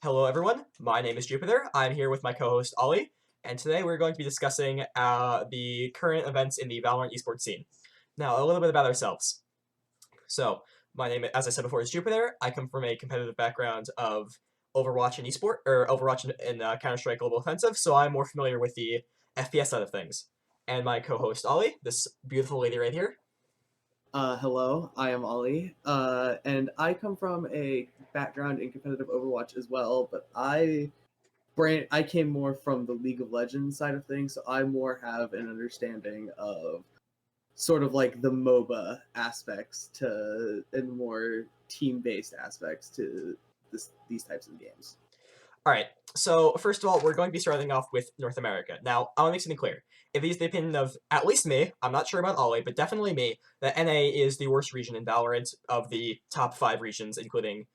Hello, everyone. My name is Jupiter. I'm here with my co-host Ollie, and today we're going to be discussing the current events in the Valorant Esports scene. Now, a little bit about ourselves. So, my name, as I said before, is Jupiter. I come from a competitive background of Overwatch and esport, or Overwatch and Counter-Strike Global Offensive, so I'm more familiar with the FPS side of things. And my co-host Ollie, this beautiful lady right here. Hello, I am Ollie, and I come from a background in competitive Overwatch as well, but I came more from the League of Legends side of things, so I more have an understanding of sort of like the MOBA aspects and more team-based aspects to these types of games. All right. So first of all, we're going to be starting off with North America. Now, I want to make something clear. It is the opinion of at least me, I'm not sure about Ollie, but definitely me, that NA is the worst region in Valorant of the top 5 regions, including,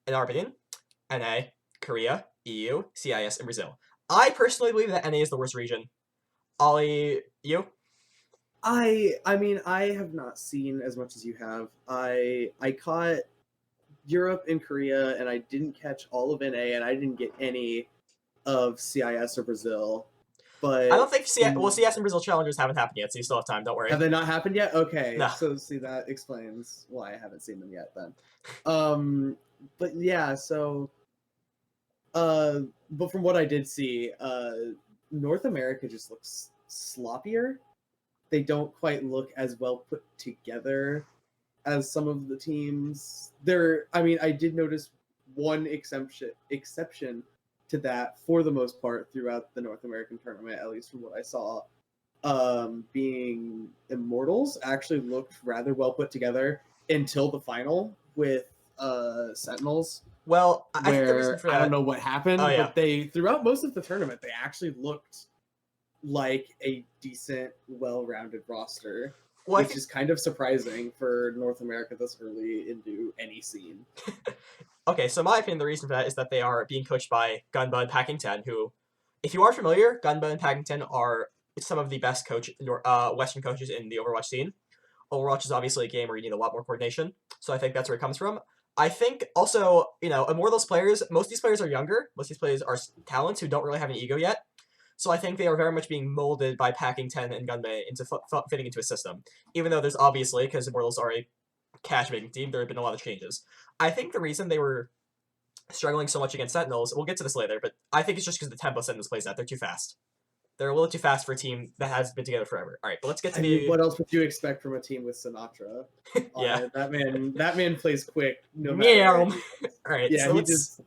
in our opinion, NA, Korea, EU, CIS, and Brazil. I personally believe that NA is the worst region. Ollie, you? I mean, I have not seen as much as you have. I caught Europe and Korea, and I didn't catch all of NA, and I didn't get any of CIS or Brazil. I don't But think CS and Brazil Challengers haven't happened yet, so you still have time. Don't worry. have they not happened yet? Okay, No. so see that explains why I haven't seen them yet. Then, um, but yeah, so but from what I did see, North America just looks sloppier. They don't quite look as well put together as some of the teams. I mean, I did notice one exception to that for the most part throughout the North American tournament, at least from what I saw. Being Immortals actually looked rather well put together until the final with Sentinels, Well, I think the reason where for I don't that... know what happened, Oh, yeah. but throughout most of the tournament they actually looked like a decent, well-rounded roster, Well, which is kind of surprising for North America this early into any scene. Okay, so my opinion, the reason for that is that they are being coached by Gunbud Packington, who, if you are familiar, Gunbud and Packington are some of the best Western coaches in the Overwatch scene. Overwatch is obviously a game where you need a lot more coordination, so I think that's where it comes from. I think also, Immortals players, most of these players are younger. Most of these players are talents who don't really have an ego yet. So I think they are very much being molded by Packington and Gunbud into fitting into a system. Even though there's obviously, because Immortals are a cash-making team, there have been a lot of changes. I think the reason they were struggling so much against Sentinels, we'll get to this later, but I think it's just because the tempo Sentinels plays at. They're too fast. They're a little too fast for a team that has been together forever. All right, but let's get to mean, what else would you expect from a team with Sinatra on yeah. it? That man plays quick no matter Meow. where All he is. right, Yeah, so he let's... just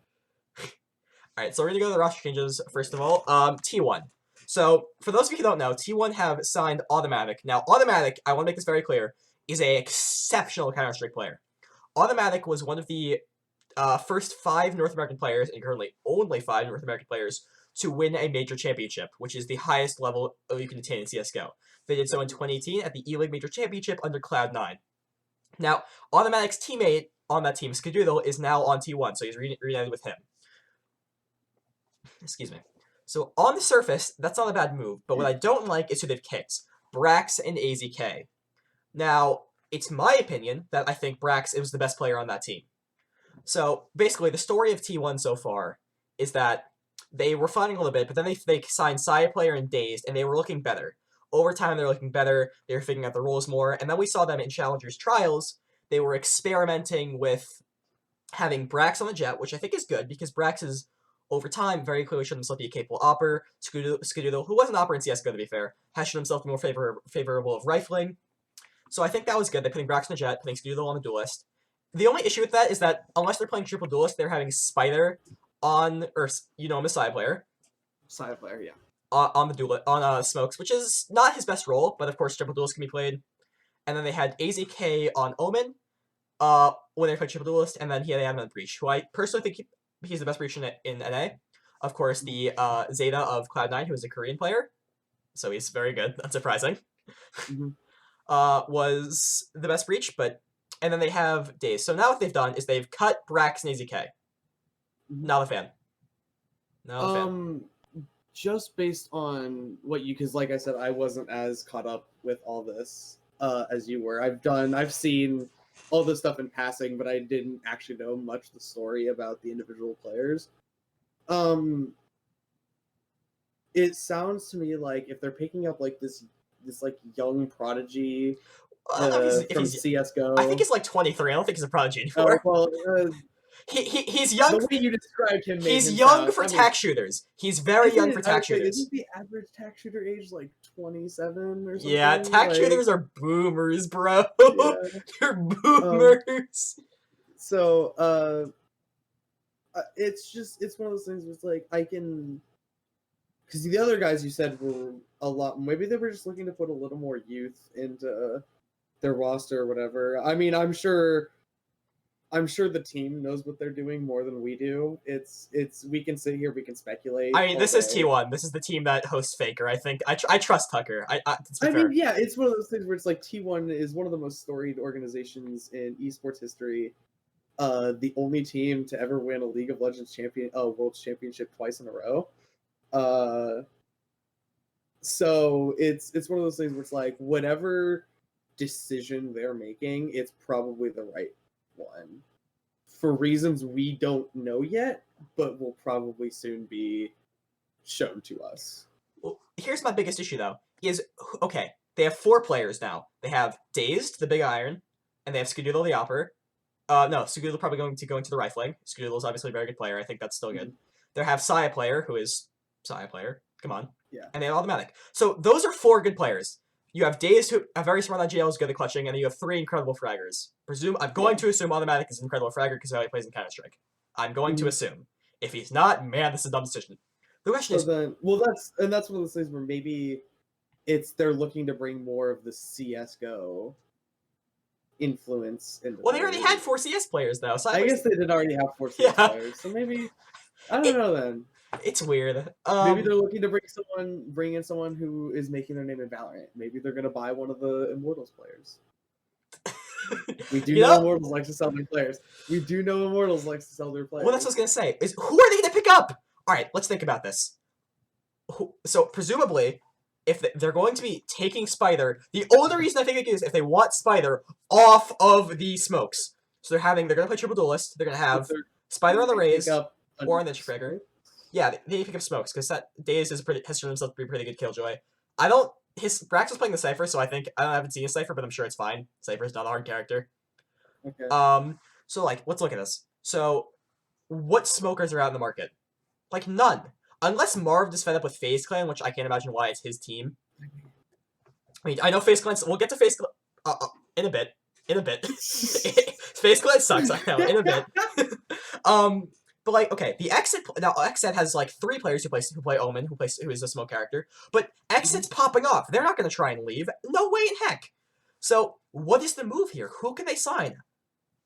All right, so we're gonna go to the roster changes first of all. T1. So for those of you who don't know, T1 have signed Automatic. Now, Automatic, I want to make this very clear, is a exceptional Counter-Strike player. Automatic was one of the first 5 North American players, and currently only 5 North American players, to win a major championship, which is the highest level you can attain in CSGO. They did so in 2018 at the E-League Major Championship under Cloud9. Now, Automatic's teammate on that team, Skadoodle, is now on T1, so he's reunited with him. Excuse me. So on the surface, that's not a bad move, but what I don't like is who they've kicked. Brax and AZK. Now, it's my opinion that I think Brax was the best player on that team. So basically, the story of T1 so far is that they were fighting a little bit, but then they signed Side Player and Dazed, and they were looking better. Over time, they were looking better. They were figuring out the roles more, and then we saw them in Challengers trials. They were experimenting with having Brax on the Jet, which I think is good because Brax is, over time, very clearly shown himself to be a capable opper. Skadoodle, who was an opper in CSGO to be fair, has shown himself to be more favorable of rifling. So I think that was good. They're putting Brax on the Jet, putting Skadoodle on the Duelist. The only issue with that is that unless they're playing triple Duelist, they're having Spider on, or I'm a side player. side player, yeah. On the duel on Smokes, which is not his best role, but of course triple duelist can be played. And then they had AZK on Omen, when they played triple duelist, and then they had him on Breach, who I personally think he's the best Breach in NA. Of course, the Zeta of Cloud9, who is a Korean player, so he's very good. That's surprising. Mm-hmm. Was the best Breach, and then they have Daze. So now what they've done is they've cut Brax and AZK. Mm-hmm. Not a fan. Not a fan. Just based on what because like I said, I wasn't as caught up with all this as you were. I've seen all this stuff in passing, but I didn't actually know much of the story about the individual players. It sounds to me like if they're picking up like this like young prodigy I don't know if from he's I think CS:GO. he's like 23. I don't think he's a prodigy Oh anymore. well, He's the young. way you described him made He's him young sound. for I mean, tack shooters. He's very young for I tack would say, shooters. isn't the average tack shooter age like 27 or Yeah, something? tack Like, shooters are boomers, bro. yeah. You're Um. boomers. So, it's one of those things where it's like I can, because the other guys you said were a lot. Maybe they were just looking to put a little more youth into their roster or whatever. I mean, I'm sure the team knows what they're doing more than we do. It's we can sit here, we can speculate. I mean, all this is day. T1. This is the team that hosts Faker. I think I trust Tucker. To be I fair. mean, yeah, it's one of those things where it's like T1 is one of the most storied organizations in esports history. The only team to ever win a League of Legends World Championship twice in a row. So it's one of those things where it's like whatever decision they're making, it's probably the right one for reasons we don't know yet, but will probably soon be shown to us. Well, here's my biggest issue though. Is okay. They have 4 players now. They have Dazed, the Big Iron, and they have Skadoodle the Opera. No, Skadoodle probably going to the Rifling. Skadoodle is obviously a very good player. I think that's still good. They have Saya player, who is Saya player. Come on. Yeah. And they have Automatic. So those are 4 good players. You have Dazed, who a very smart IGL is good at clutching, and then you have 3 incredible fraggers. I'm going to assume Automatic is an incredible fragger because he plays in Counter-Strike. I'm going to assume. If he's not, man, this is a dumb decision. The question is, then, that's one of those things where maybe they're looking to bring more of the CS:GO influence into. Well, they already had 4 CS players though. So I guess they did already have 4 CS players, so maybe I don't know then. It's weird. Maybe they're looking to bring in someone who is making their name in Valorant. Maybe they're gonna buy one of the Immortals players. We do know Immortals likes to sell their players. We do know Immortals likes to sell their players. Well, that's what I was gonna say. Is who are they gonna pick up? All right, let's think about this. So presumably, if they're going to be taking Spider, the only reason I think they do is if they want Spider off of the smokes. So they're gonna play Triple Duelist. They're gonna have Spider on the Raze or on the Trigger. Yeah, they pick up smokes because that Daze has shown himself to be a pretty good killjoy. Brax was playing the Cypher, so I haven't seen a Cypher, but I'm sure it's fine. Cypher's not a hard character. Okay. So like, let's look at this. So, what smokers are out in the market? Like none, unless Marv just fed up with FaZe Clan, which I can't imagine why it's his team. I mean, I know FaZe Clan. We'll get to FaZe Clan in a bit. FaZe Clan sucks. I know in a bit. But like, okay, the Exit has like 3 players who play Omen, who is a smoke character. But Exit's popping off. They're not going to try and leave. No way in heck. So what is the move here? Who can they sign?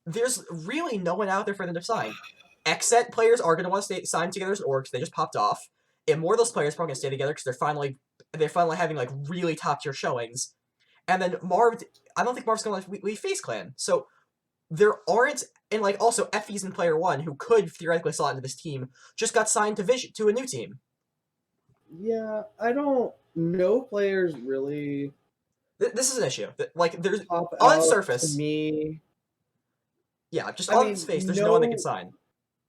There's really no one out there for them to sign. Exit players are going to want to stay signed together as orgs. They just popped off. Immortals players are probably going to stay together because they're finally having like really top tier showings. And then Marv, I don't think Marv's going to leave FaZe Clan. So there aren't, and like also Effie's in Player 1, who could theoretically slot into this team, just got signed to a new team. Yeah, I don't know players really. This is an issue. Like there's on the surface. To me, yeah, just on its face, there's no one they can sign.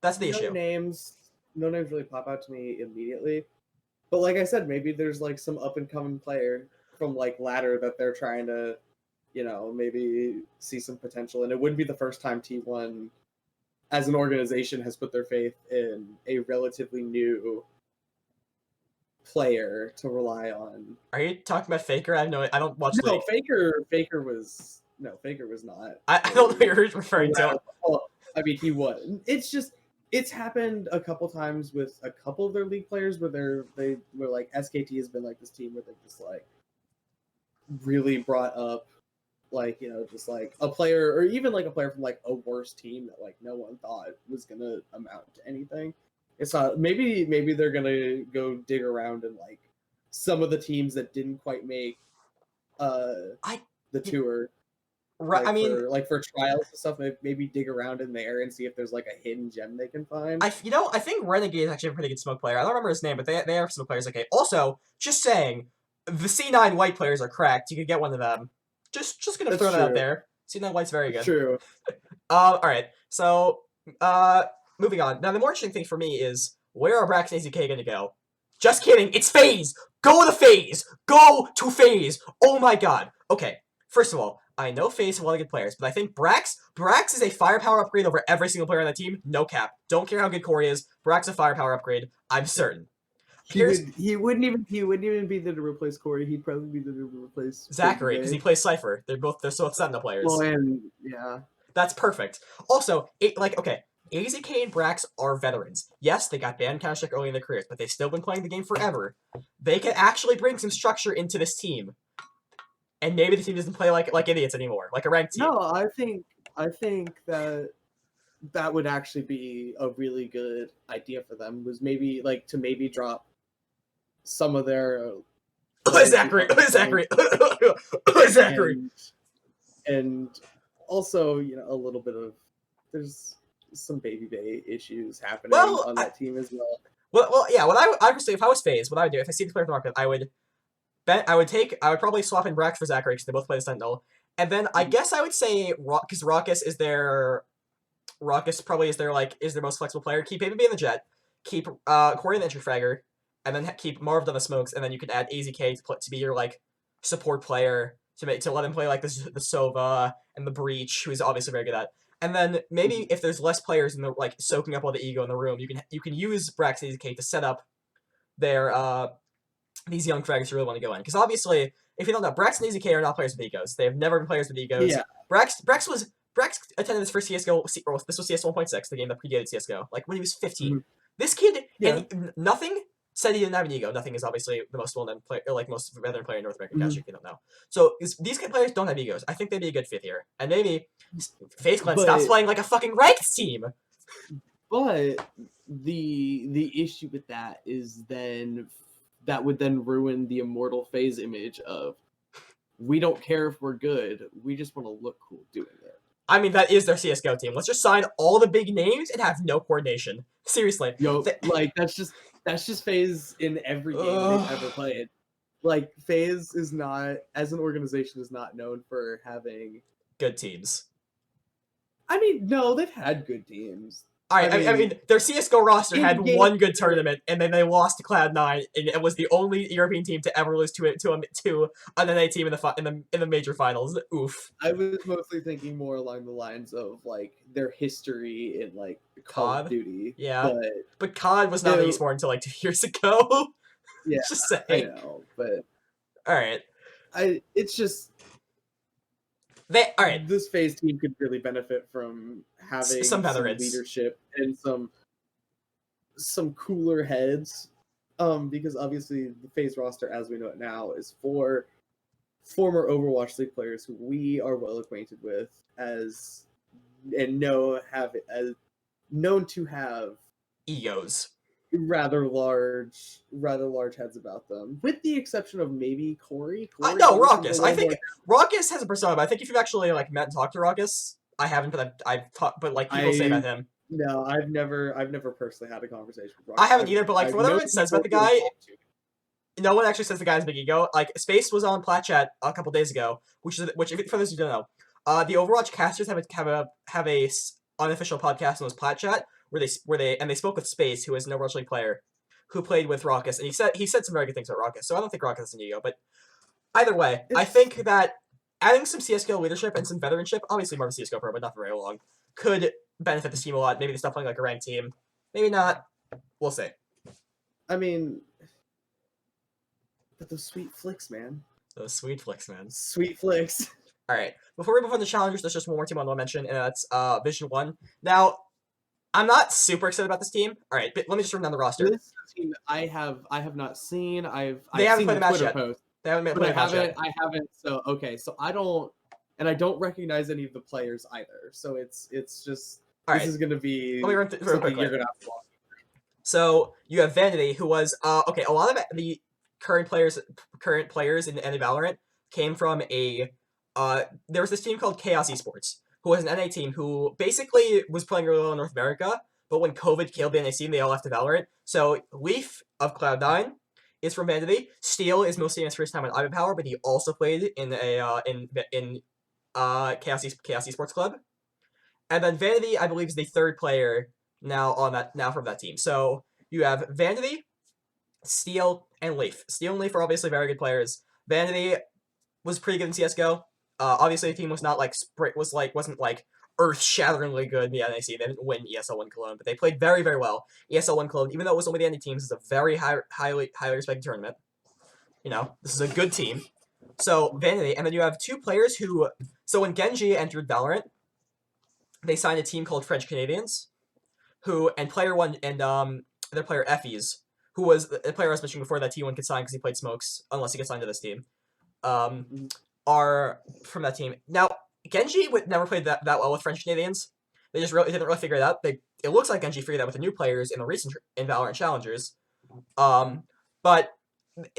That's the issue. No names really pop out to me immediately. But like I said, maybe there's like some up and coming player from like ladder that they're trying to, maybe see some potential. And it wouldn't be the first time T1 as an organization has put their faith in a relatively new player to rely on. Are you talking about Faker? I don't watch. No, Faker was not. I don't know what you're referring to. Well, I mean, he was. It's happened a couple times with a couple of their league players where they were like SKT has been like this team where they just like really brought up like just like a player or even like a player from like a worse team that like no one thought was gonna amount to anything. It's not maybe they're gonna go dig around and like some of the teams that didn't quite make the tour. Right, like for trials and stuff, maybe dig around in there and see if there's like a hidden gem they can find. I think Renegade is actually a pretty good smoke player. I don't remember his name, but they have some players. Okay. Also, just saying, the C9 white players are cracked. You could get one of them. Just gonna throw that out there. C9 white's very good. True. All right. So, moving on. Now, the more interesting thing for me is Where are Brax and AZK gonna go? Just kidding. It's FaZe. Go to FaZe. Go to FaZe. Oh my god. Okay. First of all, I know FaZe have a lot of good players, but I think Brax is a firepower upgrade over every single player on the team. No cap. Don't care how good Corey is. Brax is a firepower upgrade. I'm certain. He wouldn't even be there to replace Corey. He'd probably be there to replace Zachary, because he plays Cypher. They're both Sentinel players. Well, and yeah. That's perfect. Also, AZK and Brax are veterans. Yes, they got banned Counter-Strike early in their careers, but they've still been playing the game forever. They can actually bring some structure into this team. And maybe the team doesn't play like idiots anymore, like a ranked team. No, I think that would actually be a really good idea for them. Was maybe to drop some of their Zachary. And also, a little bit of there's some baby bay issues happening on that team as well. Well, yeah. What I would say if I was FaZe, what I would do if I see the player in the market, I would probably swap in Brax for Zachary because they both play the Sentinel, and then I guess I would say because Raucus probably is their most flexible player. Keep Baby in the Jet, keep Corey in the entry fragger, and then keep Marv on the smokes, and then you could add AZK to be your support player to let him play the Sova and the Breach, who's obviously very good at. And then maybe if there's less players in the soaking up all the ego in the room, you can use Brax and AZK to set up their these young fraggers you really want to go in. Because obviously, if you don't know, Brax and AZK are not players with egos. They have never been players with egos. Yeah. Brax attended his first CSGO, this was CS 1.6, the game that predated CSGO, when he was 15. Mm-hmm. This kid, nothing said he didn't have an ego. Nothing is obviously the most well-known player, most veteran player in North American Counter-Strike, if you don't know. So these players don't have egos. I think they'd be a good fit here. And maybe FaZe Clan stops playing like a fucking ranked team. But the issue with that is then that would then ruin the immortal FaZe image of we don't care if we're good, we just want to look cool doing it. I mean, that is their CSGO team. Let's just sign all the big names and have no coordination. Seriously. That's just FaZe in every game they've ever played. FaZe is not, as an organization, is not known for having good teams. I mean, no, they've had good teams. I mean, their CSGO roster had one good tournament, and then they lost to Cloud9, and it was the only European team to ever lose to an NA team in the major finals. Oof. I was mostly thinking more along the lines of their history in Call of Duty. Yeah, but COD was not an esport until 2 years ago. Yeah, just saying. I know, but all right. It's just. All right. This FaZe team could really benefit from having some leadership and some cooler heads, because obviously the FaZe roster, as we know it now, is for former Overwatch League players who we are well acquainted with known to have egos. Rather large heads about them, with the exception of maybe Corey. No, Raucus. I think Raucus has a persona. But I think if you've actually met and talked to Raucus, I haven't, but I've talked. But people say about him. No, I've never personally had a conversation with Raucus. I haven't either. But from what everyone says about the guy, no one actually says the guy has a big ego. Space was on Plat Chat a couple days ago, which for those who don't know, the Overwatch casters have a unofficial podcast on this Plat Chat. Where they spoke with Space, who is an Overwatch League player, who played with Raucus, and he said some very good things about Raucus. So I don't think Raucus has an ego, but either way, I think that adding some CS:GO leadership and some veteranship, obviously more of a CS:GO pro, but not for very long, could benefit the team a lot. Maybe they stop playing like a ranked team, maybe not. We'll see. I mean, but those sweet flicks, man. Sweet flicks. All right, before we move on to challengers, there's just one more team I want to mention, and that's Vision 1. Now, I'm not super excited about this team. All right, but let me just run down the roster. This is a team that I have not seen. They haven't played the match yet. They haven't played the match yet. I haven't. So okay, so I don't recognize any of the players either. So it's just this is gonna be. Let me run through quickly. You're gonna have to watch. So you have Vanity, who was a lot of the current players in NA Valorant came from there was this team called Chaos Esports, who was an NA team who basically was playing really well in North America, but when COVID killed the NA scene, they all left to Valorant. So Leaf of Cloud9 is from Vanity. Steel is mostly in his first time on Ivanpower, but he also played in Chaos Esports Club. And then Vanity, I believe, is the third player now from that team. So you have Vanity, Steel, and Leaf. Steel and Leaf are obviously very good players. Vanity was pretty good in CS:GO. Obviously, the team was not wasn't like earth-shatteringly good in the NAC. They didn't win ESL One Cologne, but they played very, very well. ESL One Cologne, even though it was only the NA teams, is a very highly respected tournament. This is a good team. So Vanity, and then you have two players who. So when Genji entered Valorant, they signed a team called French Canadians, and player one and their player Effies, who was the player I was mentioning before that T1 could sign because he played Smokes, unless he gets signed to this team. Are from that team. Now, Genji never played that well with French Canadians. They just didn't really figure it out. It looks like Genji figured out with the new players in VALORANT Challengers. But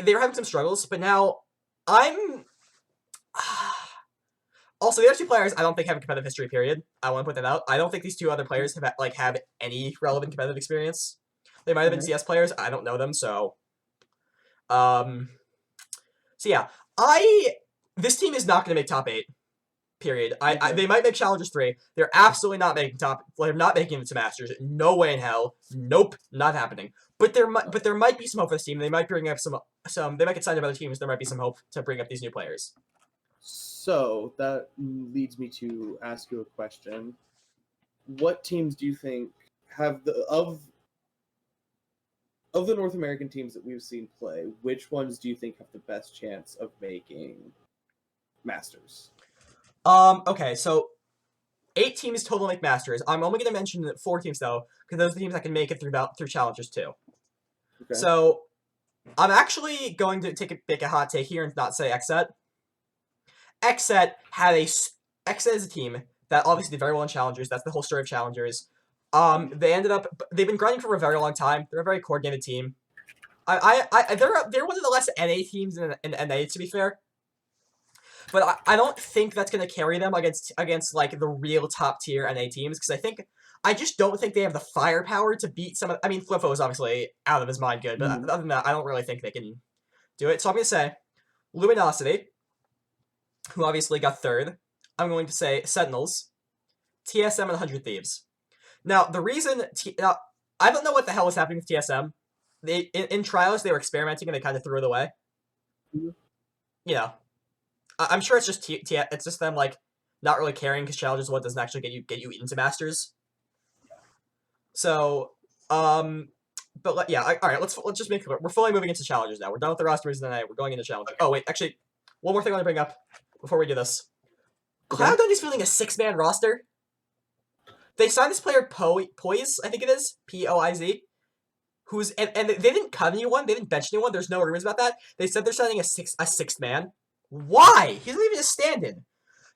they were having some struggles. But now, I'm also the other two players I don't think have a competitive history. Period. I want to put that out. I don't think these two other players have any relevant competitive experience. They might have been CS players. I don't know them. So yeah, this team is not going to make top 8. Period. They might make Challengers 3. They're absolutely not making they're not making it to Masters. No way in hell. Nope, not happening. But there might be some hope for this team. They might bring up some. They might get signed to other teams. There might be some hope to bring up these new players. So that leads me to ask you a question. What teams do you think have of the North American teams that we've seen play, which ones do you think have the best chance of making Masters? Okay, so 8 teams total make Masters. I'm only going to mention 4 teams though, because those are the teams that can make it through Challengers too. Okay. So I'm actually going to make a hot take here and not say XSET. XSET is a team that obviously did very well in Challengers. That's the whole story of Challengers. They've been grinding for a very long time. They're a very coordinated team. They're one of the less NA teams in NA, to be fair. But I don't think that's going to carry them against like the real top tier NA teams, because I just don't think they have the firepower to beat some of. I mean, Fliffo is obviously out of his mind good, but other than that, I don't really think they can do it. So I'm going to say Luminosity, who obviously got 3rd. I'm going to say Sentinels, TSM, and 100 Thieves. Now, the reason I don't know what the hell was happening with TSM. In trials they were experimenting and they kind of threw it away. I'm sure it's just it's just them like not really caring because Challengers one doesn't actually get you into Masters. So, but yeah, all right. Let's just make it clear. We're fully moving into Challengers now. We're done with the rosters tonight. We're going into Challengers. Oh wait, actually, one more thing I want to bring up before we do this. Cloud9 is fielding a 6-man roster. They signed this player Poise, I think it is Poiz, who's and they didn't cut anyone. They didn't bench anyone. There's no rumors about that. They said they're signing a sixth man. Why? He doesn't even just stand in.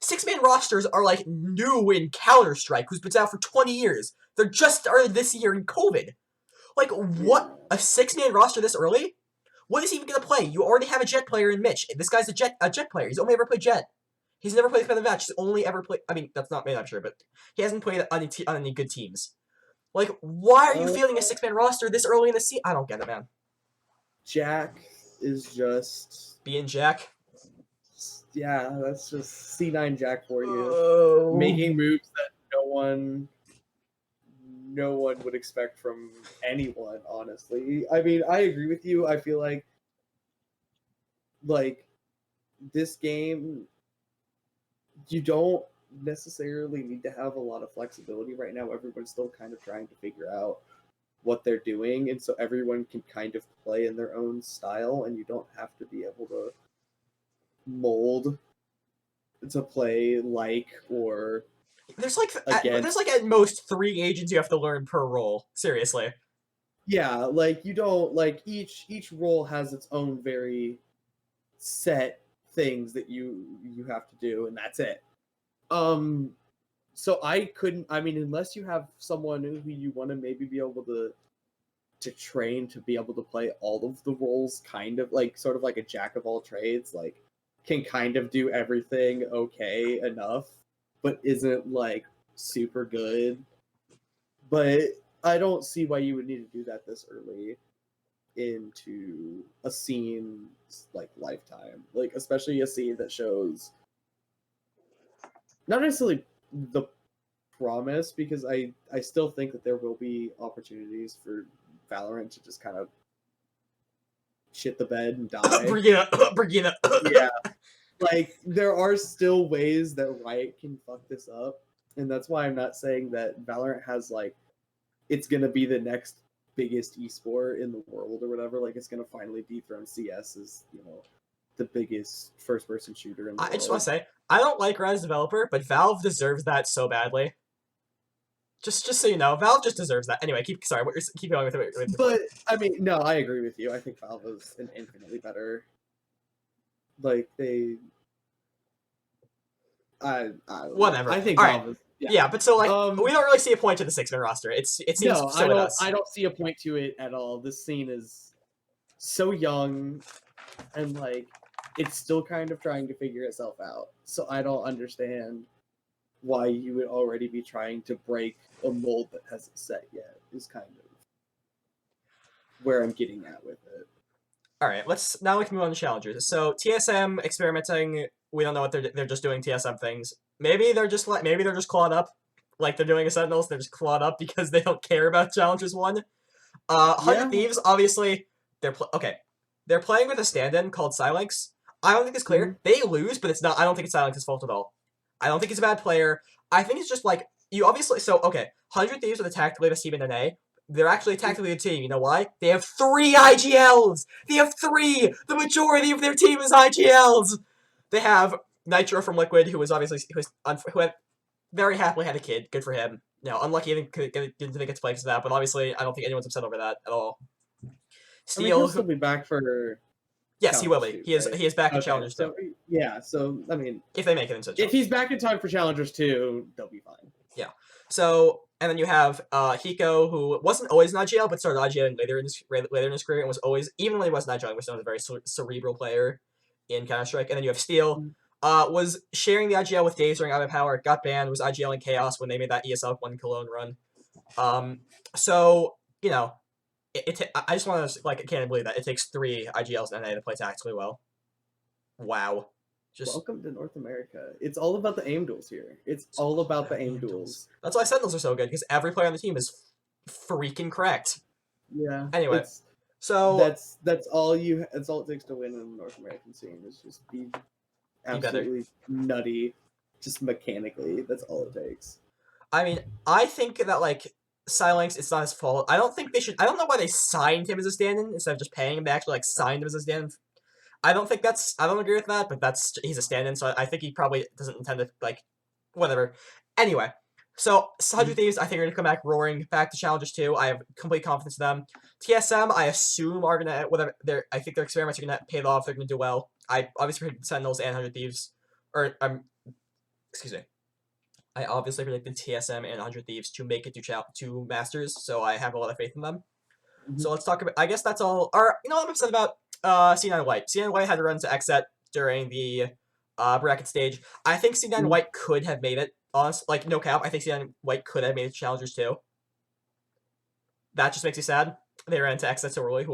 6-man rosters are like new in Counter-Strike, who's been out for 20 years. They're just started this year in COVID. Like, what? A 6-man roster this early? What is he even going to play? You already have a Jet player in Mitch. This guy's a Jet player. He's only ever played Jet. He's never played competitive match. He's only ever played. I mean, that's not me, I'm sure, but he hasn't played on any good teams. Like, why are you fielding a 6-man roster this early in the season? I don't get it, man. Jack is just being Jack. Yeah, that's just C9 Jack for you. Making moves that no one would expect from anyone, honestly. I mean, I agree with you. I feel like this game, you don't necessarily need to have a lot of flexibility right now. Everyone's still kind of trying to figure out what they're doing, and so everyone can kind of play in their own style, and you don't have to be able to mold to play or there's like at most 3 agents you have to learn per role. Seriously. Yeah, you don't each role has its own very set things that you have to do, and that's it. So unless you have someone who you want to maybe be able to train to be able to play all of the roles, kind of sort of like a jack of all trades, can kind of do everything okay enough, but isn't super good. But I don't see why you would need to do that this early into a scene's lifetime, especially a scene that shows not necessarily the promise because I still think that there will be opportunities for Valorant to just kind of shit the bed and die. Brigina. Yeah. Like, there are still ways that Riot can fuck this up. And that's why I'm not saying that Valorant has, like, it's going to be the next biggest esport in the world or whatever. Like, it's going to finally dethrone CS as, you know, the biggest first-person shooter in the world. I just want to say, I don't like Riot as a developer, but Valve deserves that so badly. Just so you know, Valve just deserves that. Anyway, keep going with it. But, I mean, no, I agree with you. I think Valve is an infinitely better... Like, they... Whatever. I think All Valve right. is... Yeah, but so, like, we don't really see a point to the 6-man roster. It seems no, so with us. I don't see a point to it at all. This scene is so young, and, like, it's still kind of trying to figure itself out. So I don't understand why you would already be trying to break a mold that hasn't set yet, is kind of where I'm getting at with it. All right, now we can move on to challengers. So TSM experimenting, we don't know what they're just doing TSM things. Maybe they're just clawed up, like they're doing a Sentinels. They're just clawed up because they don't care about Challengers 1. 100 Thieves, obviously, they're playing with a stand-in called Silex. I don't think it's clear. They lose, but it's not. I don't think it's Silex's fault at all. I don't think he's a bad player. I think it's just like you obviously. So okay, 100 Thieves are the tactically best team in NA. They're actually a tactically good team. You know why? They have 3 IGLs. They have 3. The majority of their team is IGLs. They have Nitro from Liquid, who had very happily had a kid. Good for him. No, unlucky he didn't get to play because of that, but obviously I don't think anyone's upset over that at all. Steel, I mean, he'll still be back for. Yes, he will be. He is back in Challengers 2. Yeah, so I mean, if they make it into if he's back in time for Challengers 2, they'll be fine. Yeah. So and then you have Hiko, who wasn't always an IGL, but started IGL later in his career and was always, even when he wasn't IGL, he was known as a very cerebral player in Counter-Strike. And then you have Steel, was sharing the IGL with Daves during Out of Power, got banned, was IGL in Chaos when they made that ESL 1 Cologne run. So, you know, I just want to, like, I can't believe that it takes 3 IGLs in NA to play tactically well. Wow. Welcome to North America. It's all about the aim duels here. It's all about the aim duels. That's why Sentinels are so good, because every player on the team is freaking correct. Yeah. Anyway, so that's all it takes to win in the North American scene is just be absolutely nutty, just mechanically. That's all it takes. I mean, I think that, like, Silex, it's not his fault. I don't think they should. I don't know why they signed him as a stand-in instead of just paying him. They actually, like, signed him as a stand-in. I don't agree with that, but he's a stand-in, so I think he probably doesn't intend to, like, whatever. Anyway, so 100 Thieves, I think are going to come back roaring back to Challengers 2. I have complete confidence in them. TSM, I assume are going to, I think their experiments are going to pay off. They're going to do well. I obviously predicted Sentinels and 100 Thieves, excuse me. I obviously predicted TSM and 100 Thieves to make it to Masters, so I have a lot of faith in them. So let's talk about, I guess that's all, or, you know what I'm upset about? C9 White. C9 White had to run to XSET during the bracket stage. I think C9 White could have made it. Honestly, like, no cap, I think C9 White could have made it to Challengers 2. That just makes me sad. They ran to XSET so early,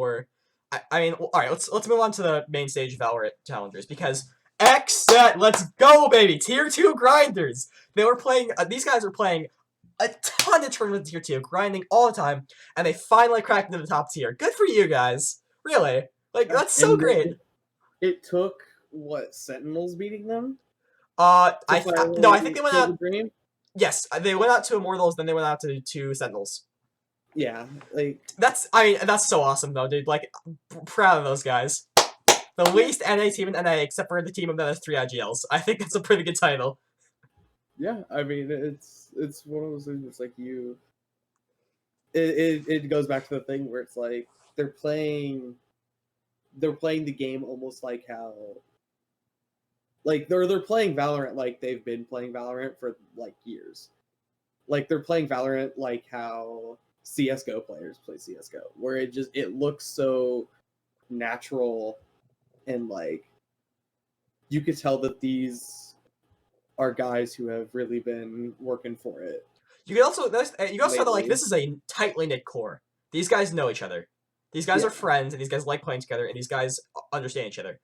I mean, all right, let's move on to the main stage of VALORANT Challengers, because XSET, let's go, baby! Tier 2 grinders! They were playing, these guys were playing a ton of tournaments Tier 2, grinding all the time, and they finally cracked into the top tier. Good for you guys. Really. Like, that's so great. It took, what, Sentinels beating them? I think they went out. Dream? Yes, they went out to Immortals, then they went out to Sentinels. Yeah, like that's so awesome though, dude. Like, proud of those guys. The least NA team in NA, except for the team that has 3 IGLs. I think that's a pretty good title. Yeah, I mean it's one of those things. It's like it goes back to the thing where it's like they're playing the game almost like how, like they're playing Valorant like they've been playing Valorant for like years. Like they're playing Valorant like how CS:GO players play CS:GO, where it looks so natural, and like you could tell that these are guys who have really been working for it. You can also know, like, this is a tightly knit core. These guys know each other. These guys are friends, and these guys like playing together, and these guys understand each other.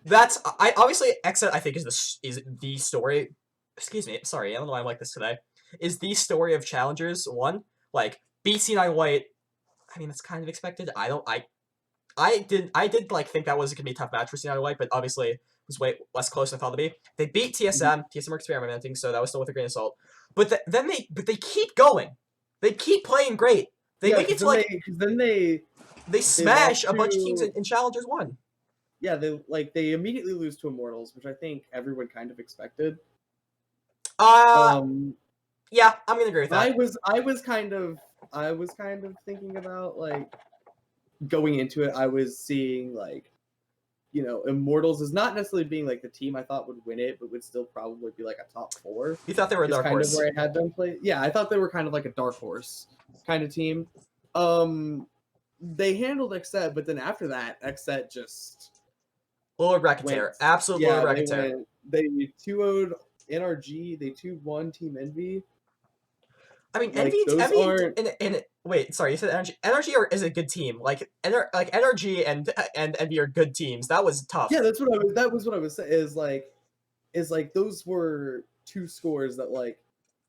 Obviously XSET I think is the story excuse me, sorry, I don't know why I'm like this today, is the story of Challengers one. Like, beat C9 White, I mean, that's kind of expected. I did like think that was gonna be a tough match for C9 White, but obviously it was way less close than I thought it'd be. They beat TSM. TSM were experimenting, so that was still with a grain of salt. But then they keep going. They keep playing great. They make it to like they smash a bunch of teams in Challengers one. Yeah, they immediately lose to Immortals, which I think everyone kind of expected. Yeah, I'm gonna agree with that. I was kind of thinking about like going into it. I was seeing like, you know, Immortals is not necessarily being like the team I thought would win it, but would still probably be like a top 4. You thought they were a dark horse? Kind of where I had them play. Yeah, I thought they were kind of like a dark horse kind of team. They handled Xset, but then after that, Xset just lower bracket tear. Absolute lower bracket tear. They 2-0'd NRG. They 2-1 Team Envy. I mean, like, Envy wait, sorry, you said Energy. Energy is a good team. Like NRG and Envy are good teams. That was tough. Yeah, that was what I was saying. Is like those were 2 scores that, like,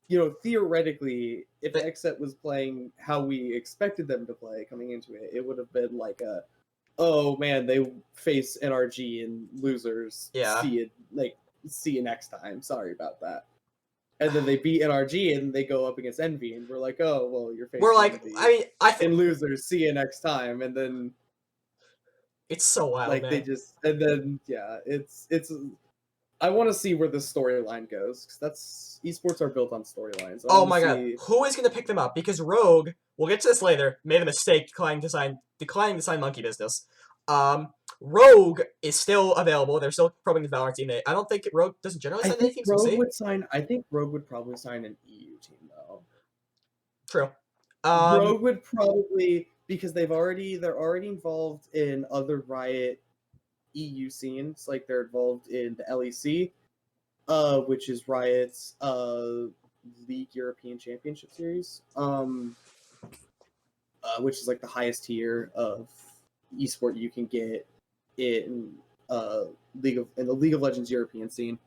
you know, theoretically, if Xset was playing how we expected them to play coming into it, it would have been like oh man, they face NRG and losers. Yeah. See you next time. Sorry about that. And then they beat NRG and they go up against Envy, and we're like, oh well, you're facing. We're like, Envy. I mean, and losers. See you next time. And then it's so wild. Like, man. they just, and then yeah, it's. I want to see where the storyline goes, because that's esports are built on storylines. Oh my god, who is going to pick them up? Because Rogue, we'll get to this later, made a mistake declining to sign Monkey Business. Rogue is still available. They're still probing the Valorant team. I don't think Rogue doesn't generally sign any teams. I think Rogue would probably sign an EU team though. True. Rogue would probably, because they're already involved in other Riot EU scenes. Like, they're involved in the LEC, which is Riot's League European Championship Series, which is like the highest tier of esport you can get in the League of Legends European scene.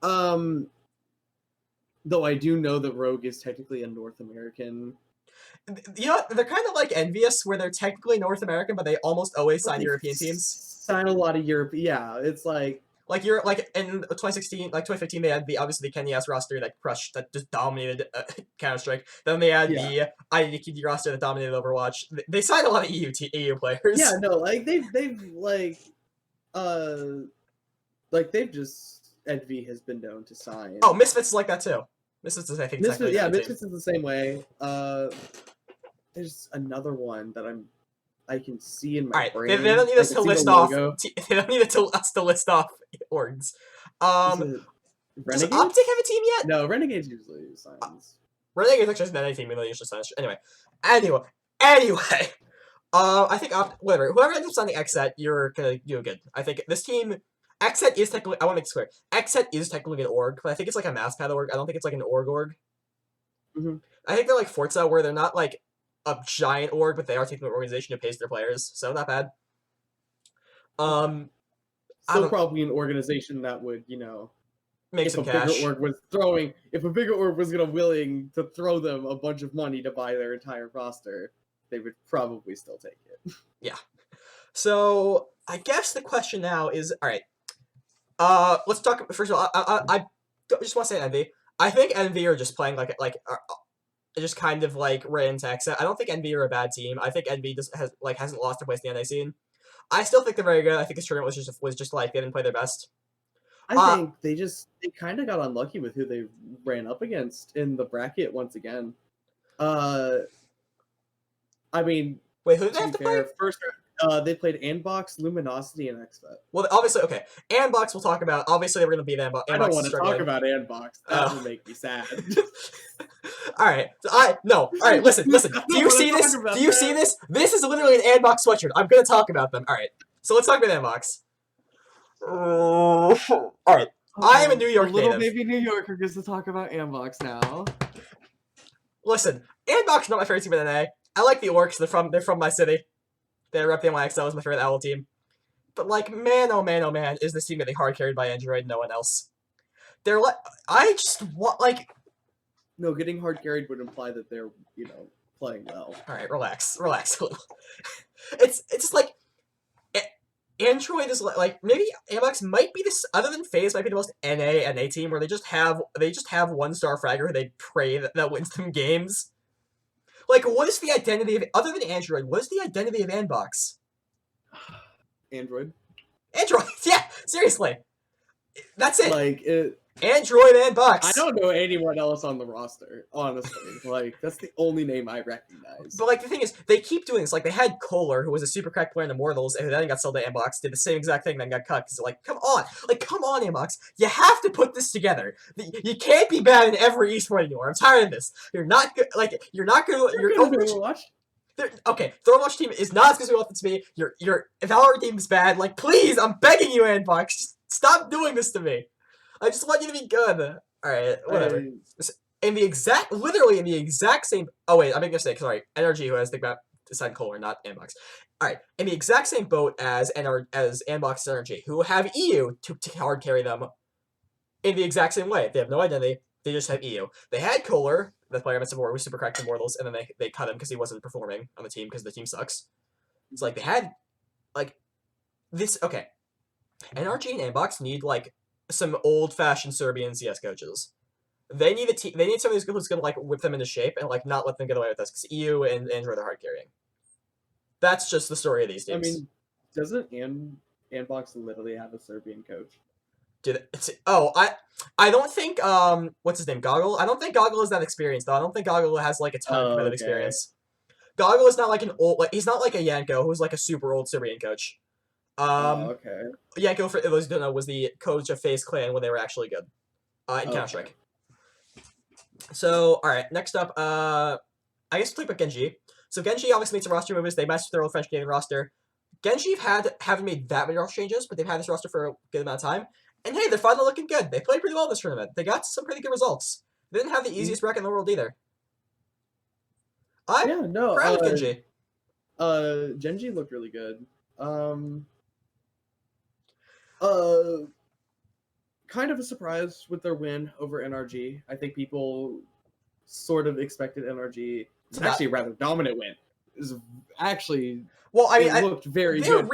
Though I do know that Rogue is technically a North American. You know, they're kind of like Envious, where they're technically North American, but they almost always sign European teams. Sign a lot of Europe. Yeah, it's like you're like in 2016, like 2015, they had obviously the Kenny S roster that just dominated Counter Strike. Then they had the IDKD roster that dominated Overwatch. They signed a lot of EU players. Yeah, no, like they've just, Envy has been known to sign. Oh, Misfits is like that too. Misfits is, I think, Misfits is the same way. There's another one that I can see in my brain. They don't need us to list off. They don't need us to list off orgs. Does Optic have a team yet? No, Renegades usually signs. Renegades actually isn't any team, even though they usually signs. Anyway. I think whatever. Whoever ends up signing Xset, you're gonna do good. I think this team, Xset is technically. I want to make it clear. Xset is technically an org, but I think it's like a mass pad org. I don't think it's like an org. Mm-hmm. I think they're like Forza, where they're not like a giant org, but they are taking an organization to pace their players, so not bad. Still probably an organization that would, you know, make some cash. If a bigger org was willing to throw them a bunch of money to buy their entire roster, they would probably still take it. Yeah. So I guess the question now is, all right. Let's talk. First of all, I just want to say Envy. I think Envy are just playing just kind of like right into Xset. I don't think Envy are a bad team. I think Envy hasn't lost their place in the NA scene. I still think they're very good. I think this tournament was just like they didn't play their best. I think they kind of got unlucky with who they ran up against in the bracket once again. I mean, wait, who did they have to play? First, they played Anbox, Luminosity, and Xset. Well, obviously, okay. Anbox we'll talk about. Obviously, we're going to beat Anbox. I don't want to talk about Anbox. That would make me sad. All right. All right, listen. Do you see this? Do you see this? This is literally an Anbox sweatshirt. I'm going to talk about them. All right. So let's talk about Anbox. All right. I am a New York native. Little baby New Yorker gets to talk about Anbox now. Listen, Anbox is not my favorite team in NA. I like the Orcs. They're from my city. They rep the NYXL as my favorite owl team. But like, man, oh man, is this team getting hard carried by Android and no one else. they're like, I just want, like... No, getting hard carried would imply that they're, playing well. Alright, relax a little. It's just like... Android is like maybe Amox might be this, other than FaZe, might be the most NA team where they just have 1-star fragger who they pray that wins them games. Like, what is the identity of, other than Android, what is the identity of Anbox? Android, yeah, seriously. That's it. like it. Android and Bucks. I don't know anyone else on the roster, honestly. Like, that's the only name I recognize. But, like, the thing is, they keep doing this. Like, they had Kohler, who was a super cracked player in Immortals, and then got sold to Ambox, did the same exact thing, then got cut. Because, like, come on. Like, come on, Ambox. You have to put this together. You can't be bad in every esport anymore. I'm tired of this. You're not good. Like, you're not good. You're Overwatch. Okay, the Overwatch team is not as good as we want it to be. Your Valorant team is bad. Like, please, I'm begging you, Ambox. Just stop doing this to me. I just want you to be good. Alright, whatever. Literally in the exact same... Oh, wait, I'm making a mistake. Sorry. NRG, who has the map, decided Kohler, not Ambox. Alright, in the exact same boat as Ambox and NRG, who have EU to hard carry them in the exact same way. They have no identity. They just have EU. They had Kohler, the player at Support, who was super cracked Immortals, and then they cut him because he wasn't performing on the team because the team sucks. It's like, they had... Like, this... Okay. NRG and Ambox need, like, some old-fashioned Serbian CS coaches. They need They need somebody who's gonna like whip them into shape and like not let them get away with this because EU and Android are hard carrying. That's just the story of these teams. I mean, doesn't Anbox literally have a Serbian coach? I don't think what's his name, Goggle? I don't think Goggle is that experienced though. I don't think Goggle has like a ton of competitive experience. Goggle is not like an old he's not like a Yanko who's like a super old Serbian coach. Okay. Yanko, for those who don't know, was the coach of FaZe Clan when they were actually good in Counter-Strike. So, alright, next up, I guess we'll talk about Genji. So Genji obviously made some roster moves. They matched their old French Canadian roster. Genji haven't made that many roster changes, but they've had this roster for a good amount of time. And hey, they're finally looking good. They played pretty well this tournament. They got some pretty good results. They didn't have the easiest bracket in the world either. I'm proud of Genji. Genji looked really good. Kind of a surprise with their win over NRG. I think people sort of expected NRG. It's actually a rather dominant win. It was actually... Well, I mean, it looked very good.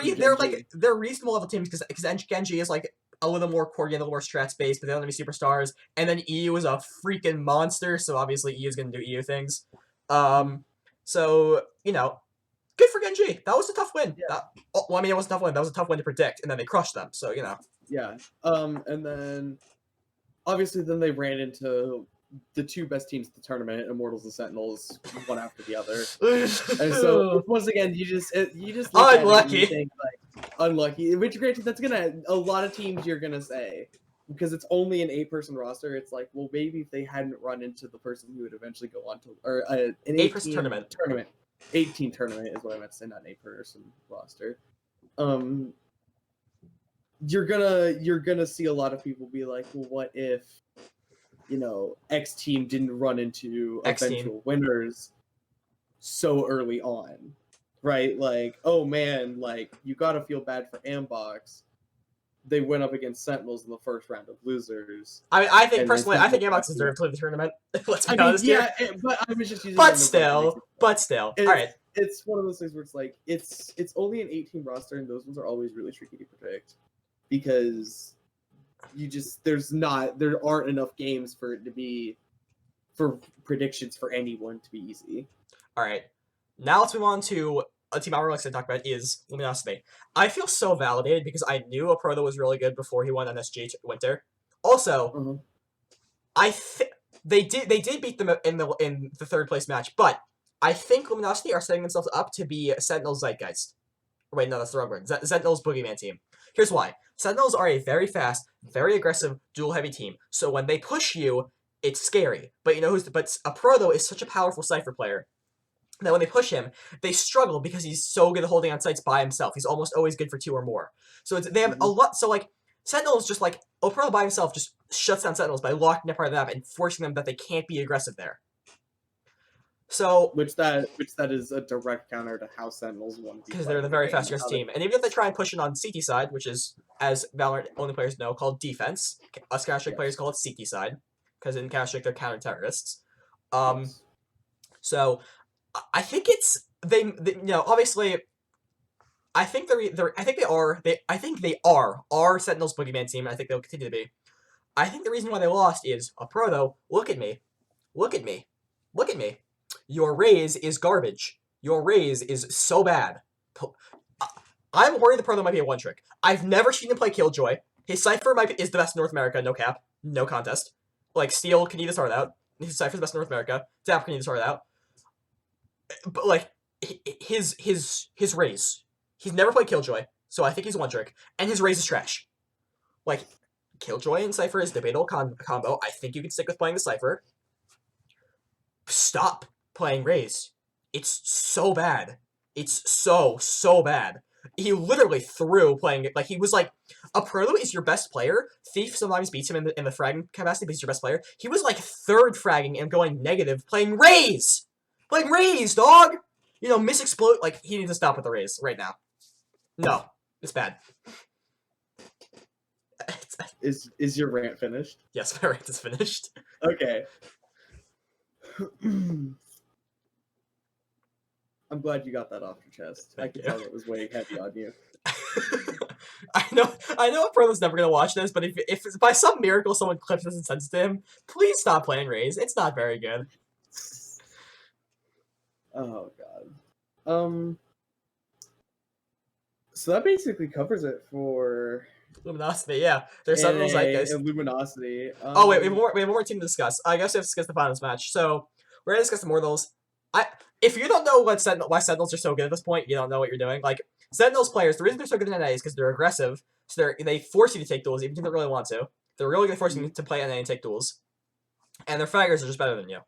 They're reasonable level teams because Genji is like a little more coordinated, a little more strats based, but they don't have any superstars. And then EU is a freaking monster, so obviously EU is going to do EU things. So good for Genji. That was a tough win. Yeah. I mean, it was a tough win. That was a tough win to predict, and then they crushed them. So Yeah. And then obviously then they ran into the two best teams of the tournament, Immortals and Sentinels, one after the other. And so once again, you just look unlucky. at it and you think, like, unlucky. Which granted, that's a lot of teams you're gonna say. Because it's only an 8-person roster, it's like, well, maybe if they hadn't run into the person who would eventually go on to, or an 8-person tournament. 18 tournament is what I meant to say, not an 8-person roster. You're gonna see a lot of people be like, well, what if, X team didn't run into eventual winners so early on, right? Like, oh man, like, you gotta feel bad for Ambox. They went up against Sentinels in the first round of losers. I think personally, I think Ambox deserved to win the tournament. Let's be honest here. But I was just using. But still, all right. It's one of those things where it's like it's only an 18 roster, and those ones are always really tricky to predict because there aren't enough games for it to be for predictions for anyone to be easy. All right, now let's move on to a team I really like to talk about is Luminosity. I feel so validated because I knew a pro that was really good before he won NSG Winter. Also, they did beat them in the third place match, but I think Luminosity are setting themselves up to be Sentinel's Zeitgeist. Wait, no, that's the wrong word. Sentinel's Boogeyman team. Here's why. Sentinels are a very fast, very aggressive, duel-heavy team. So when they push you, it's scary. But but a pro, though, is such a powerful Cypher player that when they push him, they struggle because he's so good at holding on sites by himself. He's almost always good for 2 or more. So they have a lot. So, like, Sentinels just, like, a pro by himself just shuts down Sentinels by locking up part of the map and forcing them that they can't be aggressive there. So Which that is a direct counter to how Sentinels want to be because they're the playing very game, fast aggressive team, and even if they try and push it on CT side, which is, as Valorant only players know, called defense, us Counter-Strike Yes. players call it CT side, because in Counter-Strike they're counter-terrorists. Um, Yes. so I think it's they obviously I think I think they are our Sentinels boogeyman team, and I think they'll continue to be. I think the reason why they lost is a Proto. Look at me, look at me, look at me. Your raise is garbage. Your raise is so bad. I'm worried the Proto might be a one trick. I've never seen him play Killjoy. His Cypher is the best in North America, no cap, no contest. Like Steel can eat his heart out. His Cypher's the best in North America. Dap can eat his heart out. But like his raise, he's never played Killjoy, so I think he's one trick, and his raise is trash. Like Killjoy and Cypher is debatable combo. I think you can stick with playing the Cypher. Stop playing raise. It's so bad. It's so bad. He literally threw playing it. Like, he was like, a Proto is your best player. Thief sometimes beats him in the fragging capacity, but he's your best player. He was like third fragging and going negative playing raise. Playing raise, dog. You know, misexplode. Like, he needs to stop with the raise right now. No, it's bad. Is your rant finished? Yes, my rant is finished. Okay. I'm glad you got that off your chest. I can tell it was weighing heavy on you. I know Proto's never gonna watch this, but if by some miracle someone clips this and sends it to him, please stop playing Raze. It's not very good. Oh god. So that basically covers it for Luminosity, yeah. There's Sentinels Zeitgeist. and Luminosity. Oh wait, we have more team to discuss. I guess we have to discuss the finals match. So we're gonna discuss Immortals. If you don't know why Sentinels are so good at this point, you don't know what you're doing. Like, Sentinels players, the reason they're so good in NA is because they're aggressive. So they force you to take duels, even if you don't really want to. They're really good at forcing you to play NA and take duels. And their fraggers are just better than you.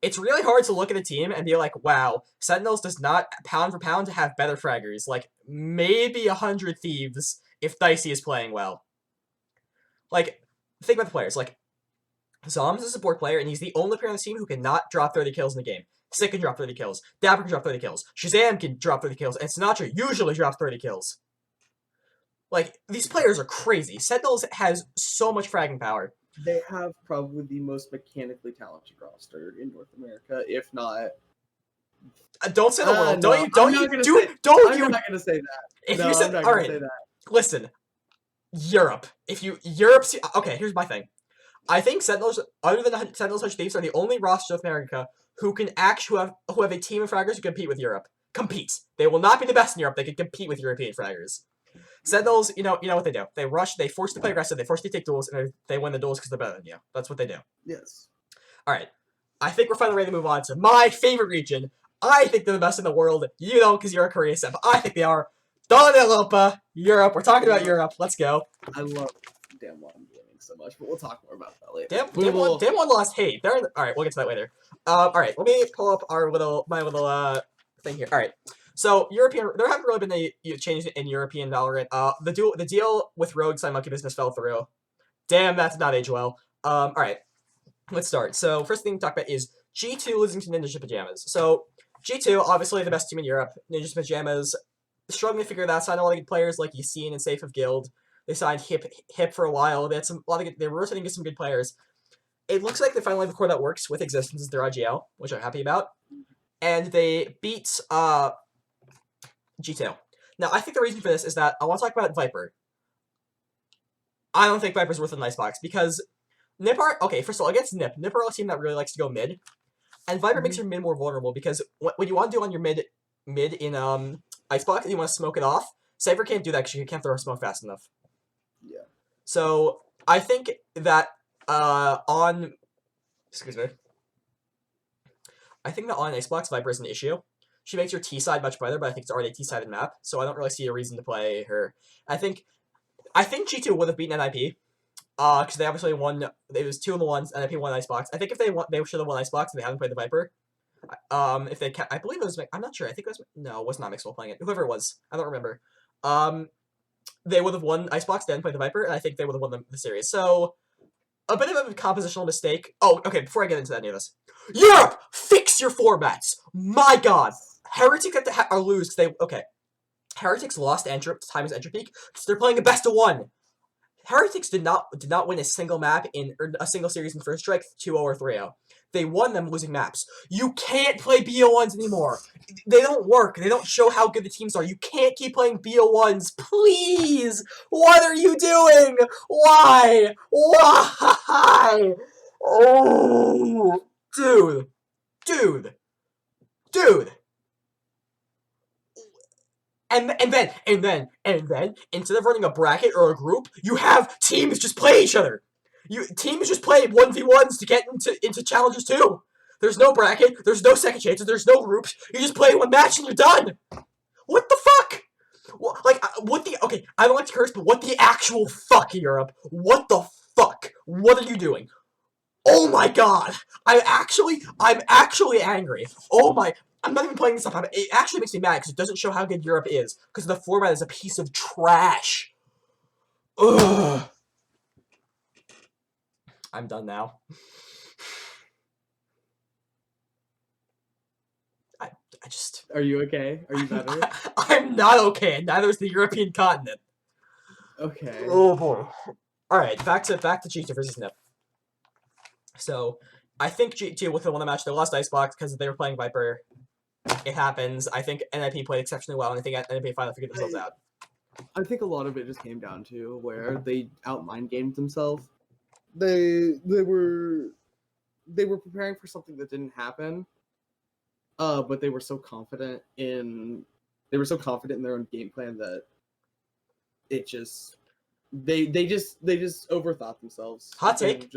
It's really hard to look at a team and be like, wow, Sentinels does not, pound for pound, have better fraggers. Like, maybe 100 Thieves if Dicey is playing well. Like, think about the players. Like, Zoms is a support player, and he's the only player on the team who cannot drop 30 kills in the game. Sick can drop 30 kills. Dapper can drop 30 kills. Shazam can drop 30 kills. And Sinatra usually drops 30 kills. Like, these players are crazy. Sentinels has so much fragging power. They have probably the most mechanically talented roster in North America, if not. Don't say the world. No, I'm not gonna say that. If you said, all right, listen, Europe. Okay, here's my thing. I think Sentinels, other than Sentinels Thieves, are the only roster of America who can who have a team of fraggers who compete with Europe. Compete. They will not be the best in Europe. They can compete with European fraggers. Sentinels, you know what they do. They rush. They force to play aggressive. They force to take duels, and they win the duels because they're better than you. That's what they do. Yes. All right. I think we're finally ready to move on to my favorite region. I think they're the best in the world. You don't, because you're a Korea Sep. I think they are. Danelopa, Europe. We're talking about Europe. Let's go. I love Damn One Gaming so much, but we'll talk more about that later. Damn one lost hate. All right, we'll get to that later. All right, let me pull up my little thing here. All right. So European, there haven't really been a change in European Valorant. The deal with Rogue Side Monkey Business fell through. Damn, that did not age well. All right, let's start. So first thing to talk about is G2 losing to Ninja Pajamas. So G2, obviously the best team in Europe. Ninja Pajamas struggling to figure that out. Signed a lot of good players like Yassine and Safe of Guild. They signed Hip for a while. They had they were rotating some good players. It looks like they finally have a core that works with Existence as their IGL, which I'm happy about. And they beat G2. Now, I think the reason for this is that I want to talk about Viper. I don't think Viper's worth an icebox because okay, first of all, against Nip are a team that really likes to go mid. And Viper makes your mid more vulnerable because what you want to do on your mid in icebox, you want to smoke it off. Cypher can't do that because you can't throw a smoke fast enough. Yeah. So I think that excuse me. I think that on Icebox, Viper is an issue. She makes your T side much better, but I think it's already a T-sided map, so I don't really see a reason to play her. I think G2 would have beaten NIP, because they obviously won. It was 2-1. NIP won Icebox. I think if they should have won Icebox if they hadn't played the Viper. If they I believe it was. I'm not sure. I think it was not Mixwell playing it. Whoever it was, I don't remember. They would have won Icebox, then played the Viper, and I think they would have won the series. So a bit of a compositional mistake. Oh, okay. Before I get into any of this, Europe, fix fix your formats. My God, Heretics have to lose because Heretics lost Time's entry peak because they're playing a best of 1. Heretics did not win a single map or a single series in First Strike 2-0 or 3-0. They won them losing maps. You can't play BO1s anymore. They don't work. They don't show how good the teams are. You can't keep playing BO1s. Please! What are you doing? Why? Why? Oh, dude. And then, instead of running a bracket or a group, you have teams just play each other. Teams just play 1v1s to get into challenges too. There's no bracket, there's no second chances, there's no groups. You just play one match and you're done. What the fuck? Okay, I don't like to curse, but what the actual fuck, Europe? What the fuck? What are you doing? Oh my God! I'm actually angry. I'm not even playing this up. It actually makes me mad because it doesn't show how good Europe is. Because the format is a piece of trash. Ugh. I'm done now. I just... Are you okay? Are you better? I'm not okay, and neither is the European continent. Okay. Oh boy. Alright, back to G2 versus Nip. So, I think G2 would have won the match. They lost Icebox because they were playing Viper. It happens. I think NIP played exceptionally well, and I think NIP finally figured themselves out. I think a lot of it just came down to where they out-mind gamed themselves. They were preparing for something that didn't happen. But they were so confident in their own game plan that it just they just overthought themselves. Hot take.